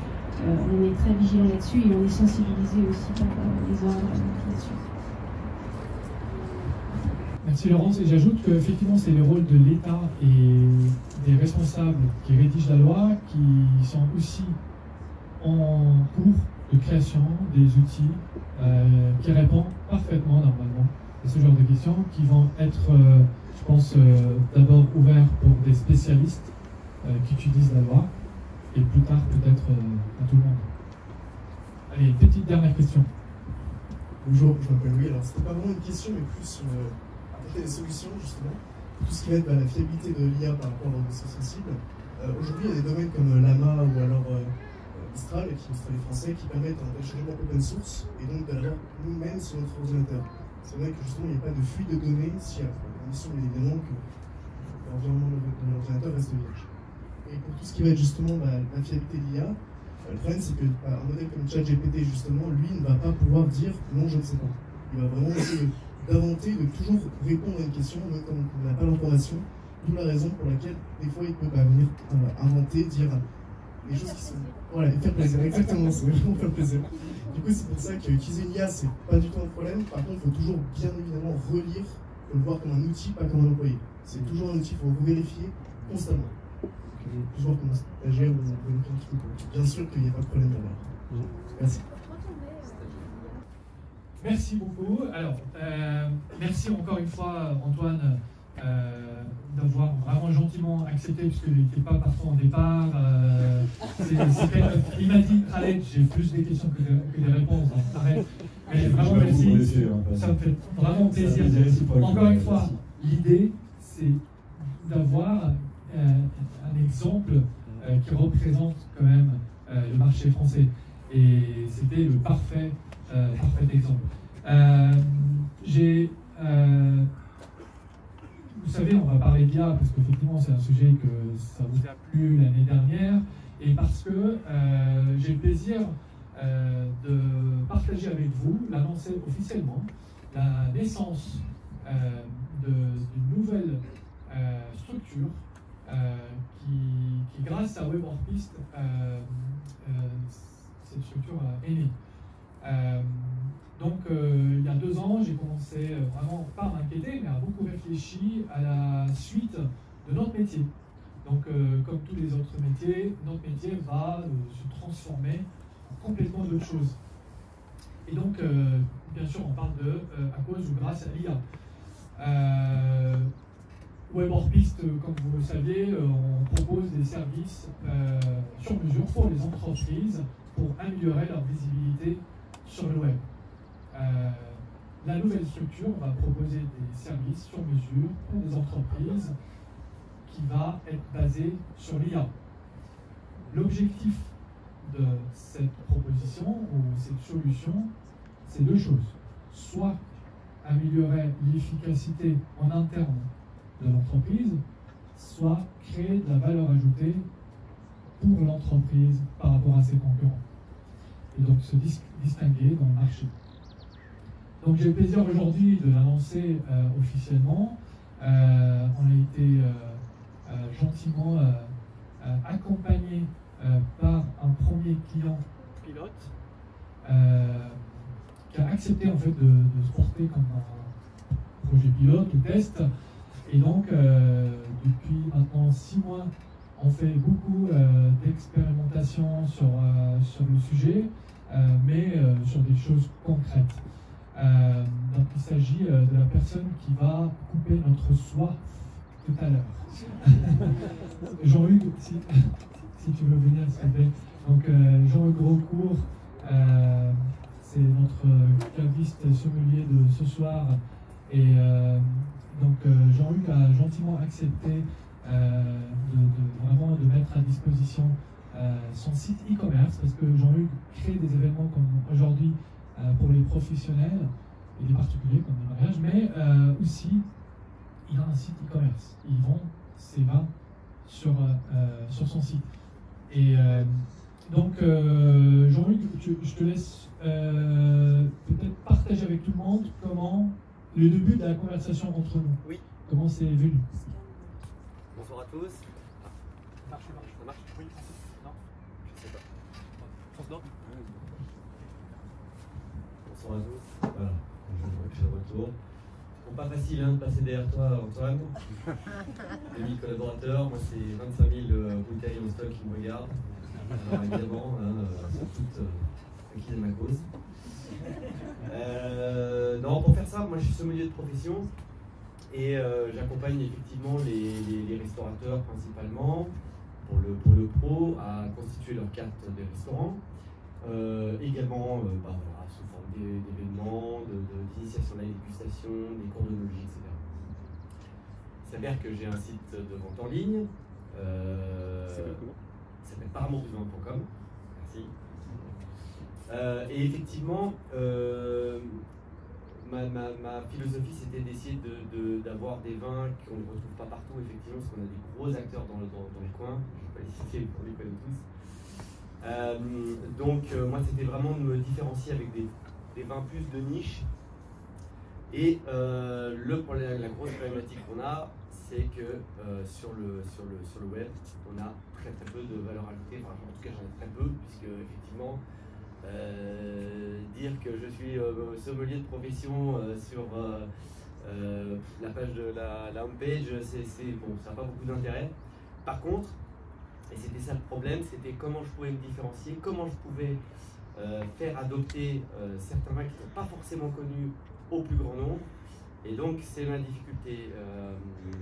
on est très vigilant là-dessus et on est sensibilisé aussi par les ordres là-dessus. Merci Laurence, et j'ajoute qu'effectivement c'est le rôle de l'État et des responsables qui rédigent la loi qui sont aussi en cours de création des outils qui répondent parfaitement normalement à ce genre de questions, qui vont être, je pense, d'abord ouverts pour des spécialistes qui utilisent la loi, et plus tard peut-être à tout le monde. Allez, une petite dernière question. Bonjour, je m'appelle Louis. Alors c'était pas vraiment une question, mais plus sur apporter des solutions justement. Tout ce qui va être la fiabilité de l'IA par rapport aux dossiers sensibles. Aujourd'hui, il y a des domaines comme Lama ou alors Mistral, qui sont des français, qui permettent un téléchargement open source et donc de l'avoir nous-mêmes sur notre ordinateur. C'est vrai que justement, il n'y a pas de fuite de données si à condition bien évidemment que l'environnement de l'ordinateur reste vierge. Et pour tout ce qui va être justement la fiabilité de l'IA, le problème c'est qu'un modèle comme ChatGPT justement, lui ne va pas pouvoir dire non, je ne sais pas. Il va vraiment essayer d'inventer, de toujours répondre à une question, même quand on n'a pas l'information, d'où la raison pour laquelle des fois il peut venir inventer, dire des choses qui sont... Voilà, faire plaisir, exactement, c'est vraiment faire plaisir. Du coup c'est pour ça qu'utiliser l'IA c'est pas du tout un problème, par contre il faut toujours bien évidemment relire, il faut le voir comme un outil, pas comme un employé. C'est toujours un outil, il faut vérifier constamment. Toujours comme un stagiaire ou un truc. Bien sûr qu'il n'y a pas de problème là-bas. Merci. Merci beaucoup. Alors, merci encore une fois, Antoine, d'avoir vraiment gentiment accepté, puisqu'il n'était pas partant au départ. Il m'a dit, Khaled, j'ai plus des questions que des réponses. Donc, arrête. Mais vraiment, merci. Ça me fait vraiment plaisir. Encore une fois, l'idée, c'est d'avoir un exemple qui représente quand même le marché français. Et c'était le parfait exemple. Vous savez, on va parler d'IA parce qu'effectivement c'est un sujet que ça vous a plu l'année dernière et parce que j'ai le plaisir de partager avec vous, l'annoncer officiellement, la naissance d'une nouvelle structure qui, grâce à WebOrpist, cette structure est née. Donc, il y a 2 ans, j'ai commencé vraiment pas à m'inquiéter, mais à beaucoup réfléchir à la suite de notre métier. Donc, comme tous les autres métiers, notre métier va se transformer en complètement d'autres choses. Et donc, bien sûr, on parle de à cause ou grâce à l'IA. WebOrpist, comme vous le saviez, on propose des services sur mesure pour les entreprises pour améliorer leur visibilité sur le web. La nouvelle structure va proposer des services sur mesure pour des entreprises qui va être basée sur l'IA. L'objectif de cette proposition ou cette solution, c'est 2 choses. Soit améliorer l'efficacité en interne de l'entreprise, soit créer de la valeur ajoutée pour l'entreprise par rapport à ses concurrents. Et donc se distinguer dans le marché. Donc j'ai le plaisir aujourd'hui de l'annoncer officiellement. On a été gentiment accompagné par un premier client pilote qui a accepté en fait de se porter comme un projet pilote ou test. Et donc depuis maintenant 6 mois, on fait beaucoup d'expérimentation sur le sujet, mais sur des choses concrètes. Donc il s'agit de la personne qui va couper notre soie tout à l'heure. Jean-Hugues, si tu veux venir, s'il te plaît. Donc Jean-Hugues Groscourt, c'est notre caviste sommelier de ce soir. Et gentiment accepté vraiment de mettre à disposition son site e-commerce, parce que Jean-Hugues crée des événements comme aujourd'hui pour les professionnels et les particuliers comme les mariages, mais aussi il a un site e-commerce. Il vend ses vins sur son site. Et donc Jean-Hugues, je te laisse peut-être partager avec tout le monde comment le début de la conversation entre nous. Oui. Comment c'est venu. Bonsoir à tous. Ça marche. Oui. Non. Je sais pas. France Nord. Bonsoir à tous. Voilà. Je suis de retour. Bon, pas facile de passer derrière toi, Antoine. 2000 collaborateurs. Moi, c'est 25 000 bouteilles en stock qui me regardent. Alors évidemment, sont toutes acquises à ma cause. Non, pour faire ça, moi je suis sommelier de profession et j'accompagne effectivement les restaurateurs principalement pour le pro à constituer leur carte des restaurants, également sous forme d'événements, d'initiation de la dégustation, des cours d'onologie, etc. Il s'avère que j'ai un site de vente en ligne. Ça s'appelle paramoursduvin.com. Merci. Et effectivement, ma philosophie, c'était d'essayer d'avoir des vins qu'on ne retrouve pas partout, effectivement, parce qu'on a des gros acteurs dans le coin. Je ne vais pas les citer, on les connaît tous. Donc, moi, c'était vraiment de me différencier avec des vins plus de niche. Et la grosse problématique qu'on a, c'est que sur le web, on a très peu de valeur ajoutée. Enfin, en tout cas, j'en ai très peu, puisque effectivement, dire que je suis sommelier de profession sur la page de la homepage, bon, ça n'a pas beaucoup d'intérêt. Par contre, et c'était ça le problème, c'était comment je pouvais me différencier, comment je pouvais faire adopter certains vins qui ne sont pas forcément connus au plus grand nombre. Et donc c'est ma difficulté du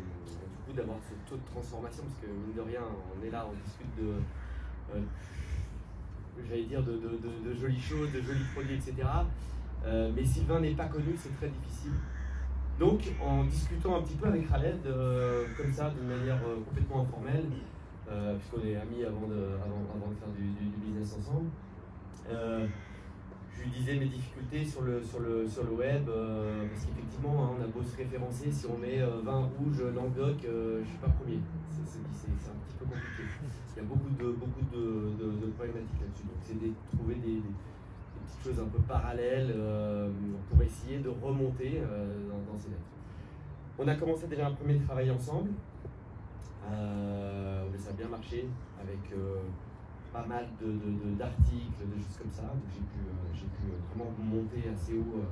coup d'avoir ce taux de transformation, parce que mine de rien on est là, on discute de j'allais dire de jolies choses, de jolis produits, etc. Mais si le vin n'est pas connu, c'est très difficile. Donc en discutant un petit peu avec Khaled, comme ça, d'une manière complètement informelle, puisqu'on est amis avant de faire du business ensemble, je lui disais mes difficultés sur le web, parce qu'effectivement, on a beau se référencer, si on met vin rouge, Languedoc, je ne suis pas premier. C'est un petit peu compliqué. Il y a beaucoup de problématiques là-dessus. Donc c'est de trouver des petites choses un peu parallèles pour essayer de remonter dans ces lettres. On a commencé déjà un premier travail ensemble. Ça a bien marché avec pas mal d'articles, de choses comme ça. Donc j'ai pu vraiment monter assez haut,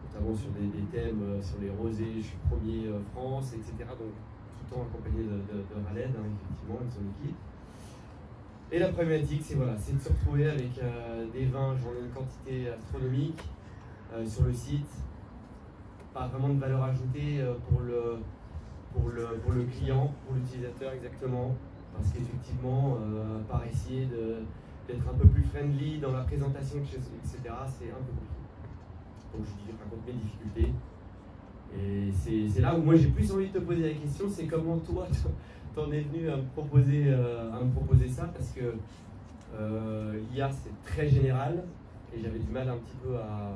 notamment sur des thèmes, sur les rosés, je suis premier France, etc. Donc tout le temps accompagné de Khaled, effectivement, et de son équipe. Et la problématique, c'est de se retrouver avec des vins, j'en ai une quantité astronomique sur le site, pas vraiment de valeur ajoutée pour le client, pour l'utilisateur exactement, parce qu'effectivement, par essayer d'être un peu plus friendly dans la présentation, etc., c'est un peu compliqué. Donc je raconte mes difficultés. Et c'est là où moi j'ai plus envie de te poser la question, c'est comment toi t'en es venu à me proposer ça, parce que l'IA c'est très général et j'avais du mal un petit peu à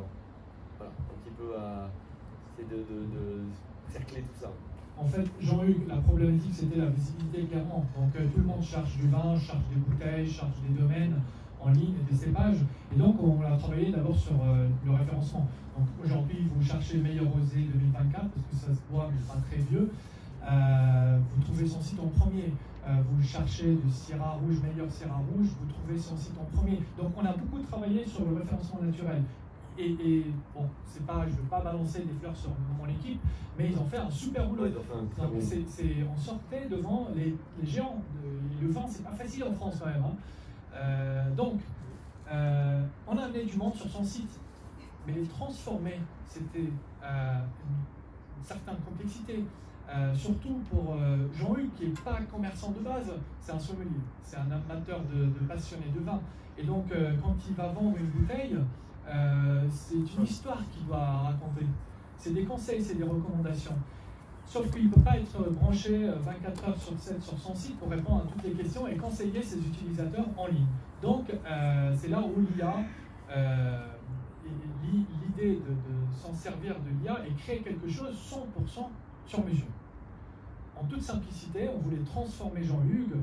essayer de cercler tout ça. En fait, Jean-Hugues, la problématique c'était la visibilité également. Donc tout le monde cherche du vin, cherche des bouteilles, cherche des domaines en ligne et des cépages. Et donc on a travaillé d'abord sur le référencement. Donc aujourd'hui, vous cherchez meilleur rosé 2024 parce que ça se voit mais pas très vieux. Vous trouvez son site en premier. Vous cherchez du Syrah rouge, meilleur Syrah rouge, vous trouvez son site en premier. Donc on a beaucoup travaillé sur le référencement naturel. Et bon, c'est pas, je ne veux pas balancer des fleurs sur mon équipe, mais ils ont fait un super boulot. On sortait devant les géants. Le vin, c'est pas facile en France quand même. Donc, on a amené du monde sur son site, mais les transformer, c'était une certaine complexité. Surtout pour Jean-Hugues, qui n'est pas commerçant de base, c'est un sommelier, c'est un amateur de passionné de vin. Et donc, quand il va vendre une bouteille, c'est une histoire qu'il doit raconter. C'est des conseils, c'est des recommandations. sauf qu'il ne peut pas être branché 24 heures sur 7 sur son site pour répondre à toutes les questions et conseiller ses utilisateurs en ligne. Donc, c'est là où l'IA, l'idée de s'en servir de l'IA et créer quelque chose 100% sur mesure. En toute simplicité, on voulait transformer Jean-Hugues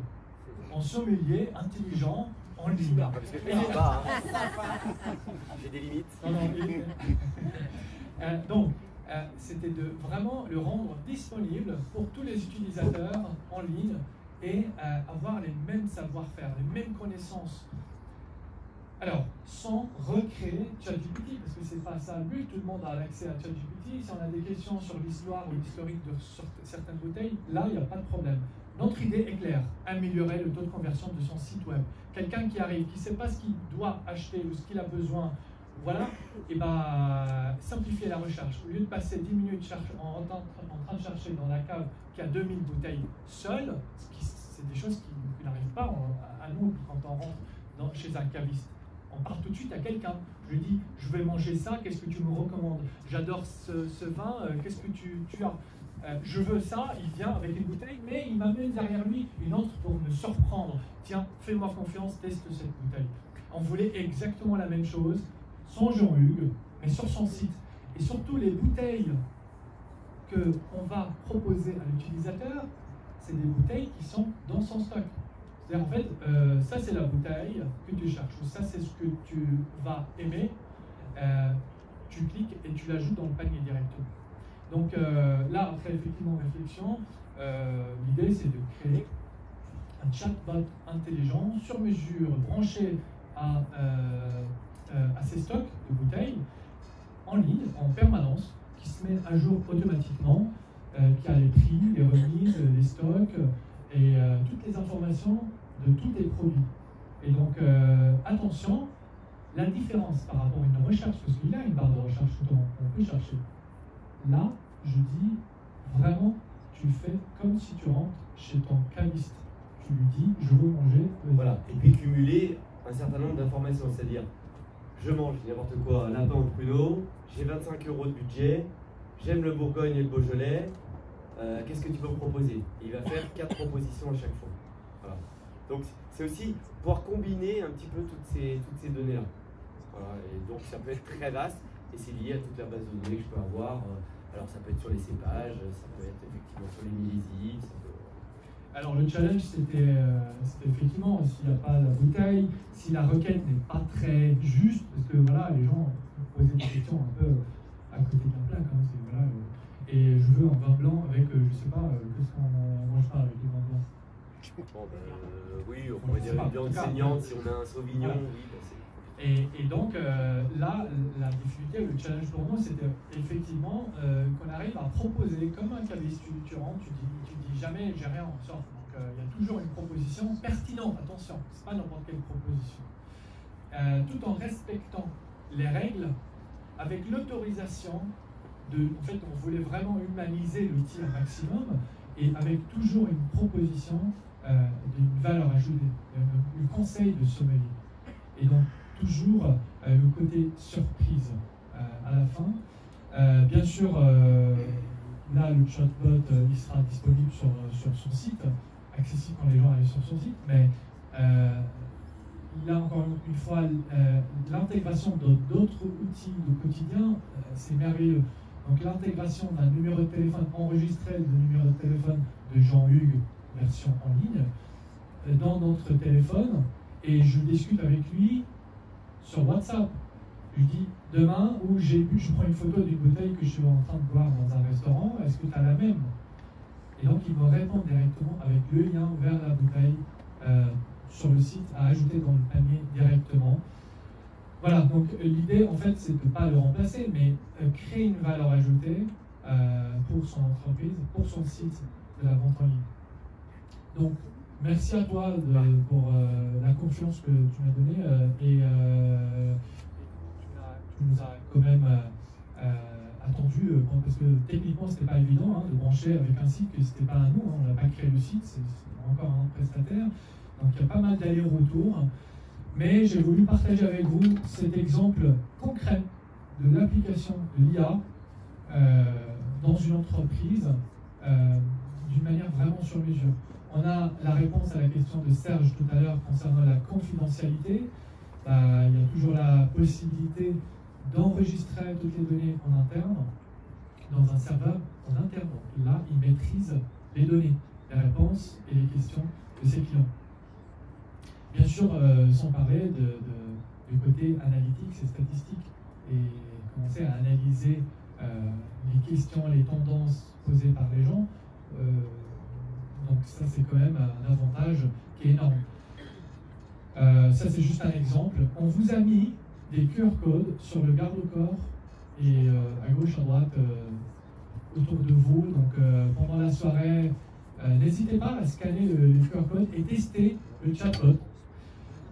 en sommelier intelligent en ligne. J'ai des limites. Donc, c'était de vraiment le rendre disponible pour tous les utilisateurs en ligne et avoir les mêmes savoir-faire, les mêmes connaissances. Alors, sans recréer ChatGPT, parce que c'est pas ça le but, tout le monde a l'accès à ChatGPT. Si on a des questions sur l'histoire ou l'historique de certaines bouteilles, là, il n'y a pas de problème. Notre idée est claire, améliorer le taux de conversion de son site web. Quelqu'un qui arrive, qui ne sait pas ce qu'il doit acheter ou ce qu'il a besoin, voilà, et simplifier la recherche. Au lieu de passer 10 minutes en train de chercher dans la cave qui a 2000 bouteilles seul, c'est des choses qui n'arrivent pas à nous quand on rentre chez un caviste. On part tout de suite à quelqu'un. Je lui dis, je vais manger ça, qu'est-ce que tu me recommandes? J'adore ce vin, qu'est-ce que tu as? Je veux ça, il vient avec une bouteille, mais il m'amène derrière lui une autre pour me surprendre. Tiens, fais-moi confiance, teste cette bouteille. On voulait exactement la même chose, sans Jean-Hugues, mais sur son site. Et surtout, les bouteilles qu'on va proposer à l'utilisateur, c'est des bouteilles qui sont dans son stock. C'est-à-dire, en fait, ça c'est la bouteille que tu cherches, ou ça c'est ce que tu vas aimer, tu cliques et tu l'ajoutes dans le panier directement. Donc là, après effectivement réflexion, l'idée c'est de créer un chatbot intelligent, sur mesure, branché à ces stocks de bouteilles, en ligne, en permanence, qui se met à jour automatiquement, qui a les prix, les remises, les stocks, et toutes les informations de tous les produits. Et donc, attention, la différence par rapport à une recherche, parce qu'il y a une barre de recherche, on peut chercher. Là, je dis vraiment, tu fais comme si tu rentres chez ton caviste. Tu lui dis, je veux manger. Voilà, et puis cumuler un certain nombre d'informations, c'est-à-dire, je mange n'importe quoi, lapin ou pruneau, j'ai 25 € de budget, j'aime le Bourgogne et le Beaujolais, qu'est-ce que tu peux me proposer? Et il va faire 4 propositions à chaque fois. Voilà. Donc c'est aussi pouvoir combiner un petit peu toutes ces données-là. Voilà. Et donc ça peut être très vaste et c'est lié à toute la base de données que je peux avoir. Alors ça peut être sur les cépages, ça peut être effectivement sur les millésimes. Alors le challenge c'était effectivement s'il n'y a pas la bouteille, si la requête n'est pas très juste, parce que voilà, les gens posaient des questions un peu à côté de la plaque. Hein, voilà, et je veux un vin blanc avec, je sais pas, qu'est-ce qu'on mange pas avec le vin blanc? Bon, oui, on pourrait dire une viande saignante si on a un sauvignon. Voilà. Oui, et donc là, la difficulté, le challenge pour nous, c'était effectivement qu'on arrive à proposer, comme un caviste, tu rentres, tu dis jamais j'ai rien en sorte. Donc il y a toujours une proposition pertinente, attention, c'est pas n'importe quelle proposition. Tout en respectant les règles, avec l'autorisation en fait, on voulait vraiment humaniser l'outil un maximum et avec toujours une proposition d'une valeur ajoutée, le conseil de sommelier. Et donc, toujours le côté surprise à la fin. Bien sûr, là, le chatbot, il sera disponible sur son site, accessible quand les gens arrivent sur son site, mais il y a encore une fois l'intégration d'autres outils du quotidien, c'est merveilleux. Donc l'intégration d'un numéro de téléphone enregistré, le numéro de téléphone de Jean-Hugues, version en ligne, dans notre téléphone, et je discute avec lui sur WhatsApp. Je lui dis, demain, où je prends une photo d'une bouteille que je suis en train de boire dans un restaurant, est-ce que tu as la même? Et donc il me répond directement avec le lien vers la bouteille sur le site à ajouter dans le panier directement. Voilà, donc l'idée en fait c'est de ne pas le remplacer, mais créer une valeur ajoutée pour son entreprise, pour son site de la vente en ligne. Donc merci à toi pour la confiance que tu m'as donnée et tu nous as quand même attendu, parce que techniquement c'était pas évident de brancher avec un site que c'était pas à nous, on n'a pas créé le site, c'est encore un prestataire, donc il y a pas mal d'allers-retours. Mais j'ai voulu partager avec vous cet exemple concret de l'application de l'IA dans une entreprise traitement sur mesure. On a la réponse à la question de Serge tout à l'heure concernant la confidentialité. Il y a toujours la possibilité d'enregistrer toutes les données en interne dans un serveur en interne. Donc là, il maîtrise les données, les réponses et les questions de ses clients. Bien sûr, sans parler du côté analytique et statistique et commencer à analyser les questions, les tendances posées par les gens. Donc ça, c'est quand même un avantage qui est énorme. Ça, c'est juste un exemple. On vous a mis des QR codes sur le garde-corps et à gauche, à droite, autour de vous. Donc pendant la soirée, n'hésitez pas à scanner le QR code et tester le chatbot.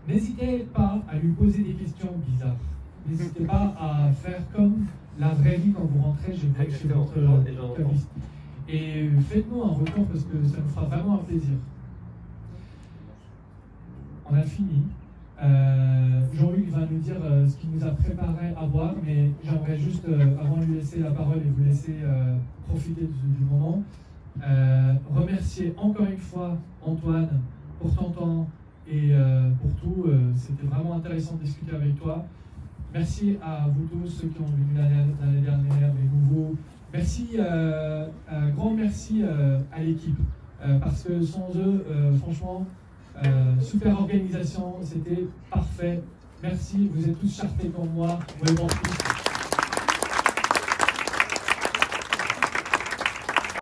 N'hésitez pas à lui poser des questions bizarres. N'hésitez pas à faire comme la vraie vie quand vous rentrez chez votre caviste. Et faites-nous un retour parce que ça nous fera vraiment un plaisir. On a fini. Jean-Luc va nous dire ce qu'il nous a préparé à boire, mais j'aimerais juste, avant de lui laisser la parole et vous laisser profiter du moment, remercier encore une fois Antoine pour ton temps et pour tout. C'était vraiment intéressant de discuter avec toi. Merci à vous tous, ceux qui ont venu l'année dernière, les nouveaux. Merci, un grand merci à l'équipe, parce que sans eux, franchement, super organisation, c'était parfait. Merci, vous êtes tous charpés comme moi, vous êtes